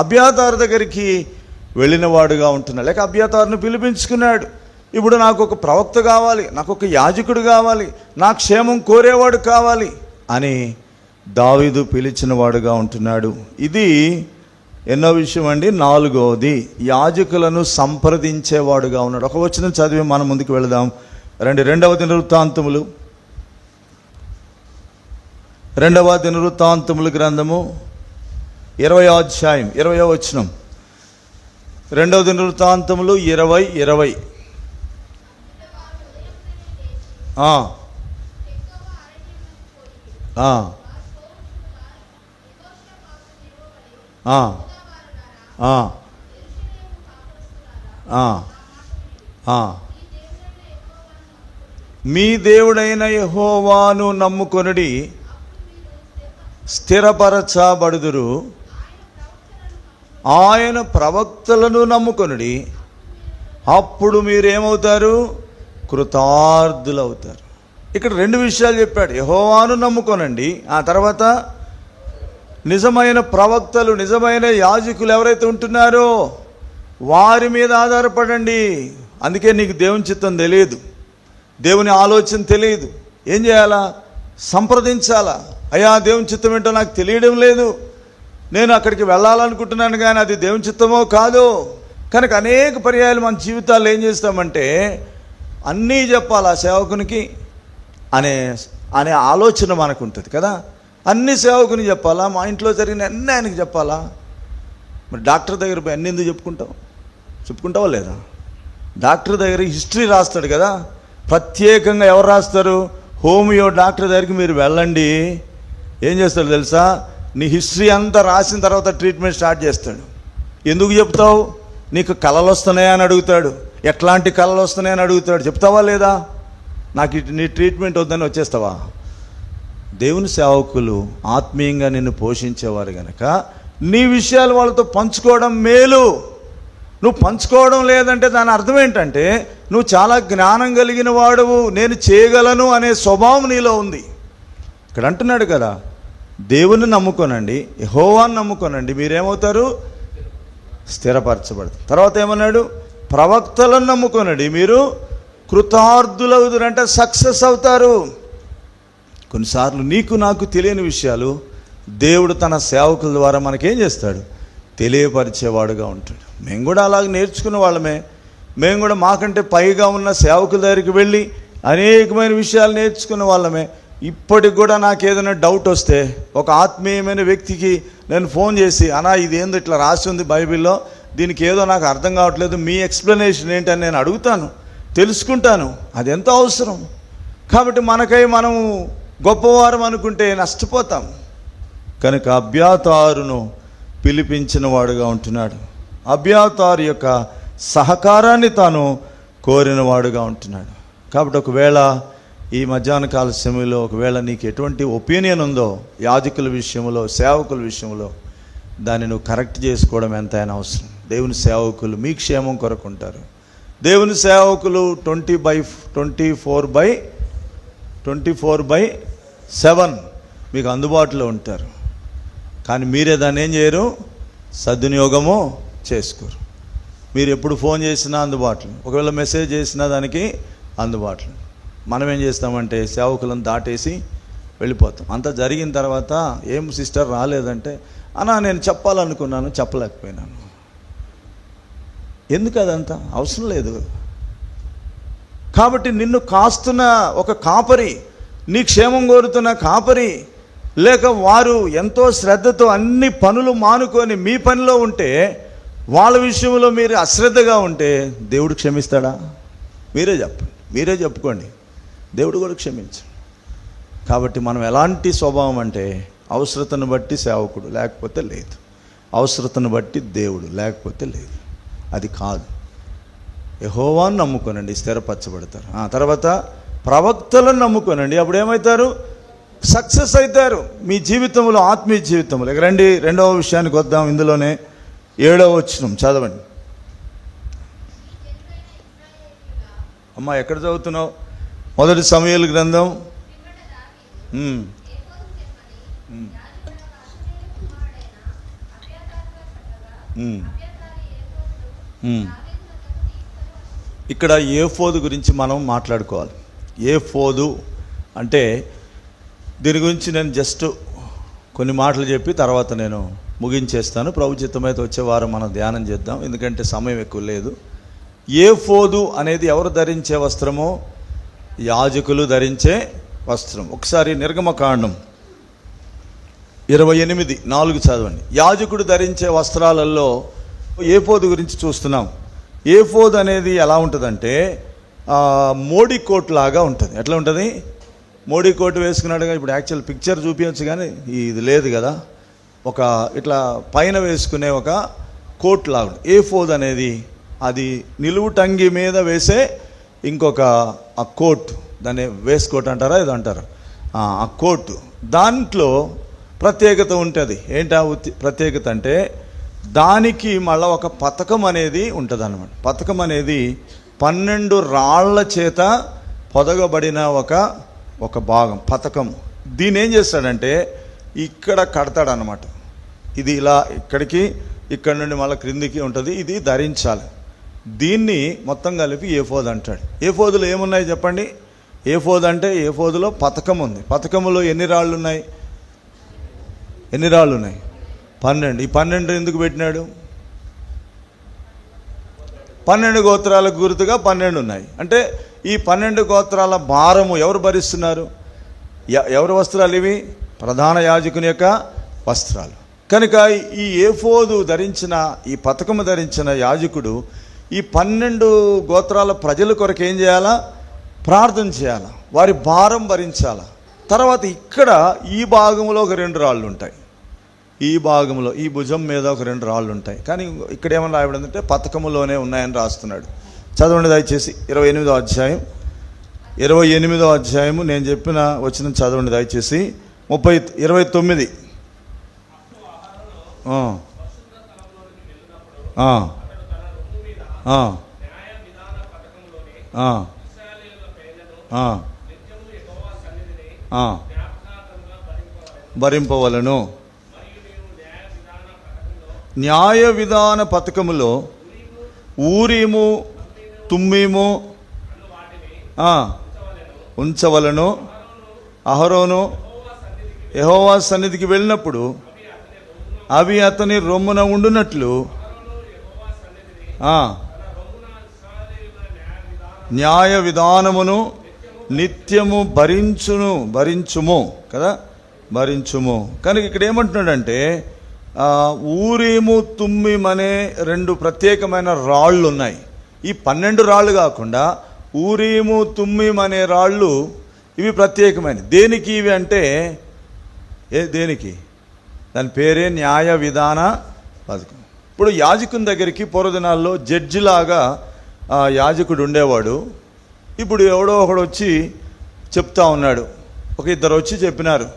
అబ్యాతారు దగ్గరికి వెళ్ళినవాడుగా ఉంటున్నాడు. లేక అబ్యాతారును పిలిపించుకున్నాడు. ఇప్పుడు నాకు ఒక ప్రవక్త కావాలి, నాకు ఒక యాజకుడు కావాలి, నా క్షేమం కోరేవాడు కావాలి అని దావీదు పిలిచిన వాడుగా ఉంటున్నాడు. ఇది ఎన్నో విషయం అండి. 4వది, యాజకులను సంప్రదించేవాడుగా ఉన్నాడు. ఒక వచనం చదివి మనం ముందుకు వెళదాం. రండి, 2వ దినవృత్తాంతములు గ్రంథము 20వ అధ్యాయం 20వ వచనం. 2వ దినవృత్తాంతములు 20:20. మీ దేవుడైన యెహోవాను నమ్ముకొనుడి, స్థిరపరచబడుదురు. ఆయన ప్రవక్తలను నమ్ముకొనుడి, అప్పుడు మీరేమవుతారు? కృతార్థులవుతారు. ఇక్కడ 2 విషయాలు చెప్పాడు. యెహోవాను నమ్ముకొనండి, ఆ తర్వాత నిజమైన ప్రవక్తలు, నిజమైన యాజకులు ఎవరైతే ఉంటున్నారో వారి మీద ఆధారపడండి. అందుకే నీకు దేవుని చిత్తం తెలియదు, దేవుని ఆలోచన తెలియదు. ఏం చేయాలా? సంప్రదించాలా. అయ్యా, దేవుని చిత్తం ఏంటో నాకు తెలియడం లేదు, నేను అక్కడికి వెళ్ళాలనుకుంటున్నాను కానీ అది దేవుని చిత్తమో కాదో. కనుక అనేక పర్యాయాలు మన జీవితాల్లో ఏం చేస్తామంటే అన్నీ చెప్పాలా సేవకునికి అనే ఆలోచన మనకు ఉంటుంది కదా. అన్ని సేవకుని చెప్పాలా, మా ఇంట్లో జరిగిన అన్నీ ఆయనకి చెప్పాలా. మరి డాక్టర్ దగ్గర పోయి అన్నీ ఎందుకు చెప్పుకుంటావా లేదా? డాక్టర్ దగ్గర హిస్టరీ రాస్తాడు కదా. ప్రత్యేకంగా ఎవరు రాస్తారు? హోమియో డాక్టర్ దగ్గరికి మీరు వెళ్ళండి. ఏం చేస్తాడు తెలుసా? నీ హిస్టరీ అంతా రాసిన తర్వాత ట్రీట్మెంట్ స్టార్ట్ చేస్తాడు. ఎందుకు చెప్తావు? నీకు కళలు వస్తున్నాయా అని అడుగుతాడు. ఎట్లాంటి కళలు వస్తున్నాయని అడుగుతాడు. చెప్తావా లేదా? నాకు నీ ట్రీట్మెంట్ వద్దని వచ్చేస్తావా? దేవుని సేవకులు ఆత్మీయంగా నిన్ను పోషించేవారు కనుక నీ విషయాలు వాళ్ళతో పంచుకోవడం మేలు. నువ్వు పంచుకోవడం లేదంటే దాని అర్థం ఏంటంటే నువ్వు చాలా జ్ఞానం కలిగిన వాడువు, నేను చేయగలను అనే స్వభావం నీలో ఉంది. ఇక్కడ అంటున్నాడు కదా, దేవుని నమ్ముకోనండి, యెహోవాను నమ్ముకోనండి, మీరేమవుతారు? స్థిరపరచబడతారు. తర్వాత ఏమన్నాడు? ప్రవక్తలను నమ్ముకోనండి, మీరు కృతార్థులవుతారంటే సక్సెస్ అవుతారు. కొన్నిసార్లు నీకు నాకు తెలియని విషయాలు దేవుడు తన సేవకుల ద్వారా మనకేం చేస్తాడు? తెలియపరిచేవాడుగా ఉంటాడు. మేము కూడా అలాగే నేర్చుకున్న వాళ్ళమే. మేము కూడా మాకంటే పైగా ఉన్న సేవకుల దగ్గరికి వెళ్ళి అనేకమైన విషయాలు నేర్చుకున్న వాళ్ళమే. ఇప్పటికి కూడా నాకు ఏదైనా డౌట్ వస్తే ఒక ఆత్మీయమైన వ్యక్తికి నేను ఫోన్ చేసి, అన్నా ఇదేందో ఇట్లా రాసి ఉంది బైబిల్లో, దీనికి ఏదో నాకు అర్థం కావట్లేదు, మీ ఎక్స్ప్లెనేషన్ ఏంటని నేను అడుగుతాను, తెలుసుకుంటాను. అది ఎంతో అవసరం. కాబట్టి మనకై మనం గొప్పవారం అనుకుంటే నష్టపోతాం. కనుక అబ్యాతారును పిలిపించిన వాడుగా ఉంటున్నాడు. అబ్యాతారు యొక్క సహకారాన్ని తాను కోరిన వాడుగా ఉంటున్నాడు. కాబట్టి ఒకవేళ ఈ మధ్యాహ్న కాల సమయంలో ఒకవేళ నీకు ఎటువంటి ఒపీనియన్ ఉందో యాజకుల విషయంలో, సేవకుల విషయంలో, దాన్ని నువ్వు కరెక్ట్ చేసుకోవడం ఎంతైనా అవసరం. దేవుని సేవకులు మీ క్షేమం కొరకు ఉంటారు. దేవుని సేవకులు 24/7 మీకు అందుబాటులో ఉంటారు. కానీ మీరే దాన్ని ఏం చేయరు? సద్వినియోగము చేసుకోరు. మీరు ఎప్పుడు ఫోన్ చేసినా అందుబాటులో, ఒకవేళ మెసేజ్ చేసినా దానికి అందుబాటులో. మనం ఏం చేస్తామంటే సేవకులను దాటేసి వెళ్ళిపోతాం. అంతా జరిగిన తర్వాత ఏం సిస్టర్ రాలేదంటే, అన్నా నేను చెప్పాలనుకున్నాను చెప్పలేకపోయినాను. ఎందుకు అదంతా అవసరం లేదు. కాబట్టి నిన్ను కాస్తున్న ఒక కాపరి, నీ క్షేమం కోరుతున్న కాపరి, లేక వారు ఎంతో శ్రద్ధతో అన్ని పనులు మానుకొని మీ పనిలో ఉంటే, వాళ్ళ విషయంలో మీరు అశ్రద్ధగా ఉంటే దేవుడు క్షమిస్తాడా? మీరే చెప్పండి, మీరే చెప్పుకోండి. దేవుడు కూడా క్షమించు. కాబట్టి మనం ఎలాంటి స్వభావం అంటే, అవసరతను బట్టి సేవకుడు లేకపోతే లేదు, అవసరతను బట్టి దేవుడు లేకపోతే లేదు. అది కాదు. యెహోవాను నమ్ముకోనండి, స్థిరపరచబడతారు. తర్వాత ప్రవక్తలను నమ్ముకోనండి, అప్పుడు ఏమవుతారు? సక్సెస్ అవుతారు మీ జీవితంలో, ఆత్మీయ జీవితంలో. ఇక రండి, రెండవ విషయానికి వద్దాం. ఇందులోనే 7వ వచనం చదవండి. అమ్మా ఎక్కడ చదువుతున్నావు? మొదటి సమూయేలు గ్రంథం. ఇక్కడ ఏఫోదు గురించి మనం మాట్లాడుకోవాలి. ఏఫోదు అంటే దీని గురించి నేను జస్ట్ కొన్ని మాటలు చెప్పి తర్వాత నేను ముగించేస్తాను. ప్రభు చిత్తమైతే వచ్చే వారం మనం ధ్యానం చేద్దాం, ఎందుకంటే సమయం ఎక్కువ లేదు. ఏఫోదు అనేది ఎవరు ధరించే వస్త్రమో? యాజకులు ధరించే వస్త్రం. ఒకసారి నిర్గమకాండం 28:4 చదవండి. యాజకుడు ధరించే వస్త్రాలలో ఏఫోదు గురించి చూస్తున్నాం. ఏఫోదు అనేది ఎలా ఉంటుందంటే మోడీ కోట్ లాగా ఉంటుంది. ఎట్లా ఉంటుంది? మోడీ కోట్ వేసుకున్నాడుగా. ఇప్పుడు యాక్చువల్ పిక్చర్ చూపించచ్చు కానీ ఇది లేదు కదా. ఒక ఇట్లా పైన వేసుకునే ఒక కోట్ లాగా. ఏఫోదు అనేది అది నిలువుటంగి మీద వేసే ఇంకొక ఆ కోట్, దాన్ని వేసుకోట్ అంటారా ఏదో అంటారు. ఆ కోట్, దాంట్లో ప్రత్యేకత ఉంటుంది. ఏంటా ప్రత్యేకత అంటే, దానికి మళ్ళీ ఒక పతకం అనేది ఉంటుంది అన్నమాట. పతకం అనేది 12 రాళ్ల చేత పొదగబడిన ఒక భాగం, పతకం. దీన్ని ఏం చేస్తాడంటే ఇక్కడ కడతాడనమాట. ఇది ఇలా ఇక్కడ నుండి మళ్ళీ క్రిందికి ఉంటుంది. ఇది ధరించాలి. దీన్ని మొత్తం కలిపి ఏఫోదు అంటాడు. ఏఫోదులో ఏమున్నాయి చెప్పండి? ఏఫోదు అంటే ఏఫోదులో పతకం ఉంది. పతకములో ఎన్ని రాళ్ళు ఉన్నాయి? 12. ఈ 12 ఎందుకు పెట్టినాడు? 12 గోత్రాలకు గుర్తుగా 12 ఉన్నాయి. అంటే ఈ 12 గోత్రాల భారము ఎవరు భరిస్తున్నారు? ఎవరి వస్త్రాలు ఇవి? ప్రధాన యాజకుని యొక్క వస్త్రాలు. కనుక ఈ ఏఫోదు ధరించిన, ఈ పతకము ధరించిన యాజకుడు ఈ 12 గోత్రాల ప్రజల కొరకు ఏం చేయాలా? ప్రార్థన చేయాలా, వారి భారం భరించాలా. తర్వాత ఇక్కడ ఈ భాగంలో ఒక 2 రాళ్ళు ఉంటాయి. ఈ భాగంలో ఈ భుజం మీద ఒక 2 రాళ్ళు ఉంటాయి. కానీ ఇక్కడ ఏమని రాయబడిందంటే పతకములోనే ఉన్నాయని రాస్తున్నాడు. చదవండి దయచేసి 28వ అధ్యాయము నేను చెప్పిన వచనం చదవండి దయచేసి. 29. భరింపవలను. న్యాయ విధాన పథకములో ఊరీము తుమ్మీము ఉంచవలను. అహరోను యెహోవా సన్నిధికి వెళ్ళినప్పుడు అవి అతని రొమ్మున ఉండునట్లు న్యాయ విధానమును నిత్యము భరించుము కదా, భరించుము. కనుక ఇక్కడ ఏమంటున్నాడంటే ఊరీము తుమ్మీం అనే 2 ప్రత్యేకమైన రాళ్ళు ఉన్నాయి. ఈ 12 రాళ్ళు కాకుండా ఊరీము తుమ్మీం అనే రాళ్ళు ఇవి ప్రత్యేకమైన. దేనికి ఇవి అంటే దేనికి? దాని పేరే న్యాయ విధాన పథకం. ఇప్పుడు యాజకుని దగ్గరికి పూర్వదినాల్లో జడ్జిలాగా యాజకుడు ఉండేవాడు. ఇప్పుడు ఎవడో ఒకడు వచ్చి చెప్తా ఉన్నాడు. ఇద్దరు వచ్చి చెప్పినారు.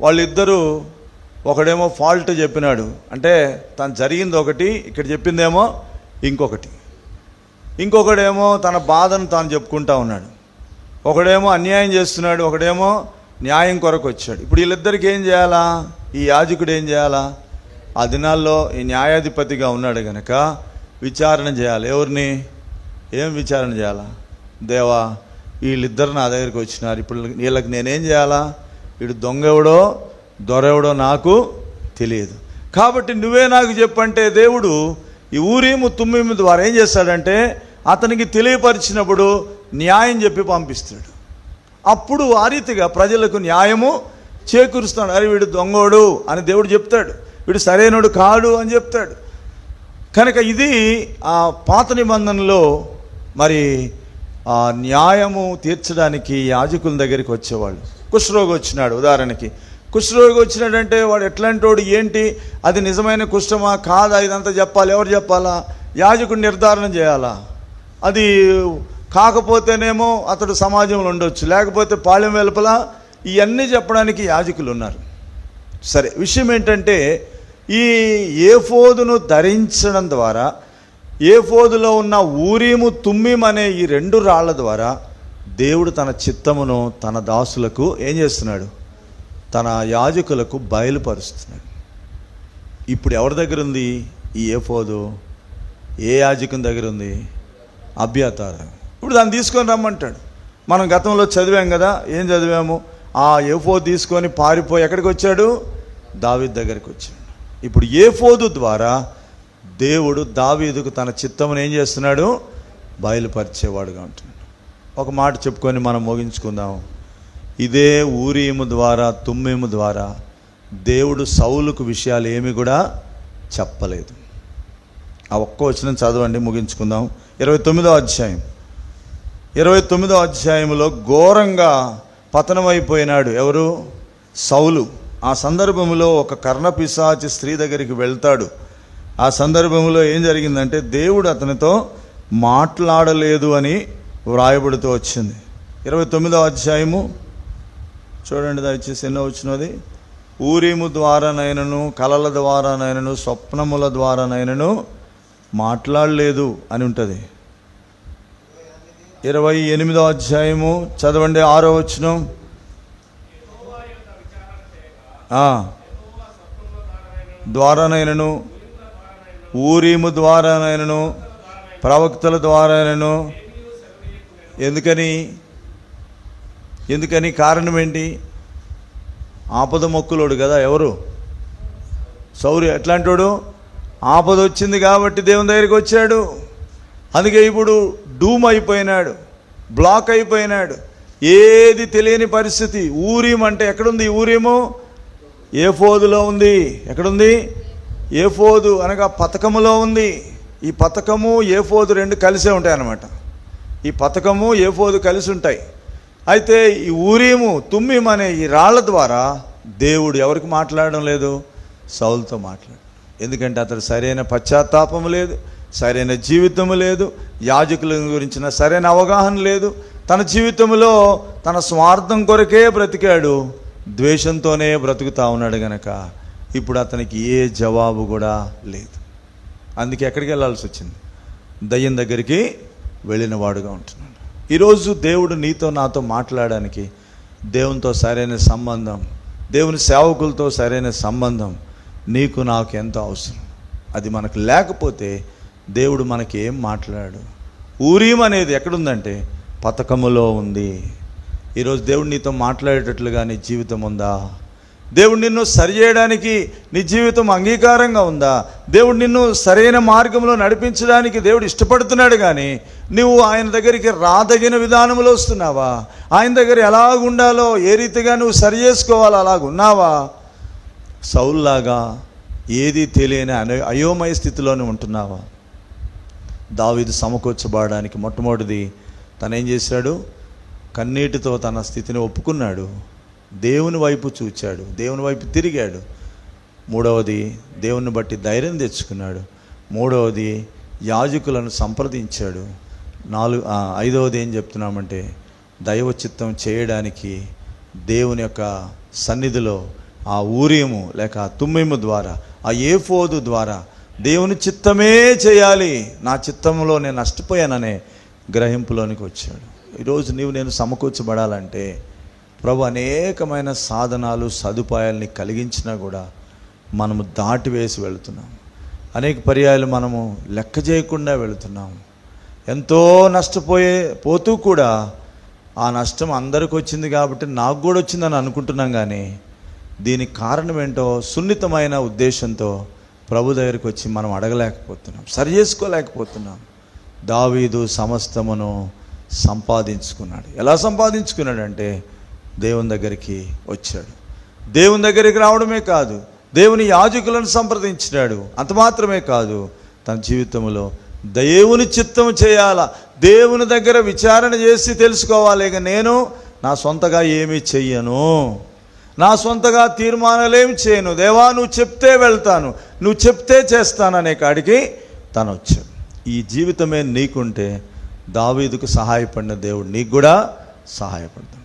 వాళ్ళిద్దరూ ఒకడేమో ఫాల్ట్ చెప్పినాడు, అంటే తను జరిగింది ఒకటి, ఇక్కడ చెప్పిందేమో ఇంకొకడేమో తన బాధను తాను చెప్పుకుంటా ఉన్నాడు. ఒకడేమో అన్యాయం చేస్తున్నాడు, ఒకడేమో న్యాయం కొరకు వచ్చాడు. ఇప్పుడు వీళ్ళిద్దరికి ఏం చేయాలా? ఈ యాజకుడు ఏం చేయాలా? ఆ దినాల్లో ఈ న్యాయాధిపతిగా ఉన్నాడు కనుక విచారణ చేయాలి. ఎవరిని? ఏం విచారణ చేయాలా? దేవా, వీళ్ళిద్దరు నా దగ్గరికి వచ్చినారు, ఇప్పుడు వీళ్ళకి నేనేం చేయాలా? వీడు దొంగ ఎవడో దొరెవడో నాకు తెలియదు, కాబట్టి నువ్వే నాకు చెప్పంటే దేవుడు ఈ ఊరీము తుమ్మీము ద్వారా ఏం చేస్తాడంటే అతనికి తెలియపరిచినప్పుడు న్యాయం చెప్పి పంపిస్తాడు. అప్పుడు ఆ రీతిగా ప్రజలకు న్యాయము చేకూరుస్తాడు. అరే వీడు దొంగోడు అని దేవుడు చెప్తాడు, వీడు సరైనడు కాడు అని చెప్తాడు. కనుక ఇది ఆ పాత నిబంధనలో మరి ఆ న్యాయము తీర్చడానికి యాజకుల దగ్గరికి వచ్చేవాళ్ళు. కుష్ఠరోగి వచ్చినాడు, ఉదాహరణకి కుష్ఠరోగి వచ్చినాడంటే వాడు ఎట్లాంటి వాడు ఏంటి, అది నిజమైన కుష్ఠమా కాదా, ఇదంతా చెప్పాలి. ఎవరు చెప్పాలా? యాజకుడు నిర్ధారణ చేయాలా. అది కాకపోతేనేమో అతడు సమాజంలో ఉండొచ్చు, లేకపోతే పాళెం వెలుపల, ఇవన్నీ చెప్పడానికి యాజకులు ఉన్నారు. సరే, విషయం ఏంటంటే ఈ ఏఫోదును ధరించడం ద్వారా, ఏఫోదులో ఉన్న ఊరీము తుమ్మీం అనే ఈ 2 రాళ్ల ద్వారా దేవుడు తన చిత్తమును తన దాసులకు ఏం చేస్తున్నాడు? తన యాజకులకు బయలుపరుస్తున్నాడు. ఇప్పుడు ఎవరి దగ్గర ఉంది ఈ ఏఫోదు? ఏ యాజకుని దగ్గర ఉంది? అబ్యాతారు. ఇప్పుడు దాన్ని తీసుకొని రమ్మంటాడు. మనం గతంలో చదివాం కదా, ఏం చదివాము? ఆ ఏఫోదు తీసుకొని పారిపోయి ఎక్కడికి వచ్చాడు? దావీదు దగ్గరికి వచ్చాడు. ఇప్పుడు ఏఫోదు ద్వారా దేవుడు దావీదుకు తన చిత్తమును ఏం చేస్తున్నాడు? బయలుపరిచేవాడుగా ఉంటున్నాడు. ఒక మాట చెప్పుకొని మనం ముగించుకుందాం. ఇదే ఊరీము ద్వారా తుమ్మీము ద్వారా దేవుడు సౌలుకు విషయాలు ఏమి కూడా చెప్పలేదు. ఆ ఒక్క వచనం చదవండి, ముగించుకుందాం. 29వ అధ్యాయం. 29వ అధ్యాయంలో ఘోరంగా పతనమైపోయినాడు ఎవరు? సౌలు. ఆ సందర్భంలో ఒక కర్ణపిశాచి స్త్రీ దగ్గరికి వెళ్తాడు. ఆ సందర్భంలో ఏం జరిగిందంటే దేవుడు అతనితో మాట్లాడలేదు అని వ్రాయబడుతూ వచ్చింది. 29వ అధ్యాయము చూడండి, దయచేసి ఎన్నో వచ్చినది. ఊరీము ద్వారానైనను కలల ద్వారానైనను స్వప్నముల ద్వారానైనను మాట్లాడలేదు అని ఉంటుంది. 28వ అధ్యాయము చదవండి, 6వ వచనం. ద్వారానైనను ఊరీము ద్వారానైనను ప్రవక్తల ద్వారానైనను. ఎందుకని కారణం ఏంటి? ఆపద మొక్కులోడు కదా ఎవరు? సౌలు. ఎట్లాంటి వాడు? ఆపద వచ్చింది కాబట్టి దేవుని దగ్గరికి వచ్చాడు. అందుకే ఇప్పుడు డూమ్ అయిపోయినాడు, బ్లాక్ అయిపోయినాడు, ఏది తెలియని పరిస్థితి. ఊరీం అంటే ఎక్కడుంది? ఊరీము ఏఫోదులో ఉంది. ఎక్కడుంది? ఏఫోదు అనగా పతకములో ఉంది. ఈ పతకము ఏఫోదు 2 కలిసే ఉంటాయి అన్నమాట. ఈ పతకము ఏఫోదు కలిసి ఉంటాయి. అయితే ఈ ఊరీము తుమ్మీం అనే ఈ రాళ్ల ద్వారా దేవుడు ఎవరికి మాట్లాడడం లేదు? సౌలుతో మాట్లాడు. ఎందుకంటే అతడు సరైన పశ్చాత్తాపము లేదు, సరైన జీవితము లేదు, యాజకుల గురించిన సరైన అవగాహన లేదు. తన జీవితంలో తన స్వార్థం కొరకే బ్రతికాడు, ద్వేషంతోనే బ్రతుకుతా ఉన్నాడు. గనక ఇప్పుడు అతనికి ఏ జవాబు కూడా లేదు. అందుకే ఎక్కడికి వెళ్ళాల్సి వచ్చింది? దయ్యం దగ్గరికి వెళ్ళిన వాడుగా ఉంటున్నాడు. ఈరోజు దేవుడు నీతో నాతో మాట్లాడడానికి దేవునితో సరైన సంబంధం, దేవుని సేవకులతో సరైన సంబంధం నీకు నాకు ఎంతో అవసరం. అది మనకు లేకపోతే దేవుడు మనకి ఏం మాట్లాడు. ఊరీం అనేది ఎక్కడుందంటే పతకములో ఉంది. ఈరోజు దేవుడు నీతో మాట్లాడేటట్లుగా నీ జీవితం ఉందా? దేవుడు నిన్ను సరి చేయడానికి నీ జీవితం అంగీకారంగా ఉందా? దేవుడు నిన్ను సరైన మార్గంలో నడిపించడానికి దేవుడు ఇష్టపడుతున్నాడు, కానీ నువ్వు ఆయన దగ్గరికి రాదగిన విధానంలో వస్తున్నావా? ఆయన దగ్గర ఎలాగుండాలో, ఏ రీతిగా నువ్వు సరి చేసుకోవాలో అలాగున్నావా? సౌలులాగా ఏది తెలియని అయోమయ స్థితిలోనే ఉంటున్నావా? దావీదు సమకూర్చబడడానికి మొట్టమొదటిది తనేం చేశాడు? కన్నీటితో తన స్థితిని ఒప్పుకున్నాడు, దేవుని వైపు చూచాడు, దేవుని వైపు తిరిగాడు. మూడవది దేవుని బట్టి ధైర్యం తెచ్చుకున్నాడు. మూడవది యాజకులను సంప్రదించాడు. ఐదవది ఏం చెప్తున్నామంటే దైవ చిత్తం చేయడానికి దేవుని యొక్క సన్నిధిలో ఆ ఊరీము లేక ఆ తుమ్మీము ద్వారా, ఆ ఏఫోదు ద్వారా దేవుని చిత్తమే చేయాలి, నా చిత్తంలో నేను నష్టపోయాననే గ్రహింపులోనికి వచ్చాడు. ఈరోజు నేను సమకూర్చబడాలంటే ప్రభు అనేకమైన సాధనాలు సదుపాయాలని కలిగించినా కూడా మనము దాటివేసి వెళుతున్నాం. అనేక పర్యాయాలు మనము లెక్క చేయకుండా వెళుతున్నాము. ఎంతో పోతూ కూడా ఆ నష్టం అందరికి వచ్చింది కాబట్టి నాకు కూడా వచ్చిందని అనుకుంటున్నాం, కానీ దీనికి కారణం ఏంటో సున్నితమైన ఉద్దేశంతో ప్రభు దగ్గరికి వచ్చి మనం అడగలేకపోతున్నాం, సరి చేసుకోలేకపోతున్నాం. దావీదు సమస్తమును సంపాదించుకున్నాడు. ఎలా సంపాదించుకున్నాడంటే దేవుని దగ్గరికి వచ్చాడు. దేవుని దగ్గరికి రావడమే కాదు, దేవుని యాజకులను సంప్రదించినాడు. అంత మాత్రమే కాదు, తన జీవితంలో దేవుని చిత్తం చేయాలా, దేవుని దగ్గర విచారణ చేసి తెలుసుకోవాలి. ఇక నేను నా సొంతగా ఏమీ చెయ్యను, నా సొంతగా తీర్మానాలు ఏమి చేయను, దేవా నువ్వు చెప్తే వెళ్తాను, నువ్వు చెప్తే చేస్తాననే కాడికి తను వచ్చాడు. ఈ జీవితమే నీకుంటే దావీదుకు సహాయపడిన దేవుడు నీకు కూడా సహాయపడతాడు.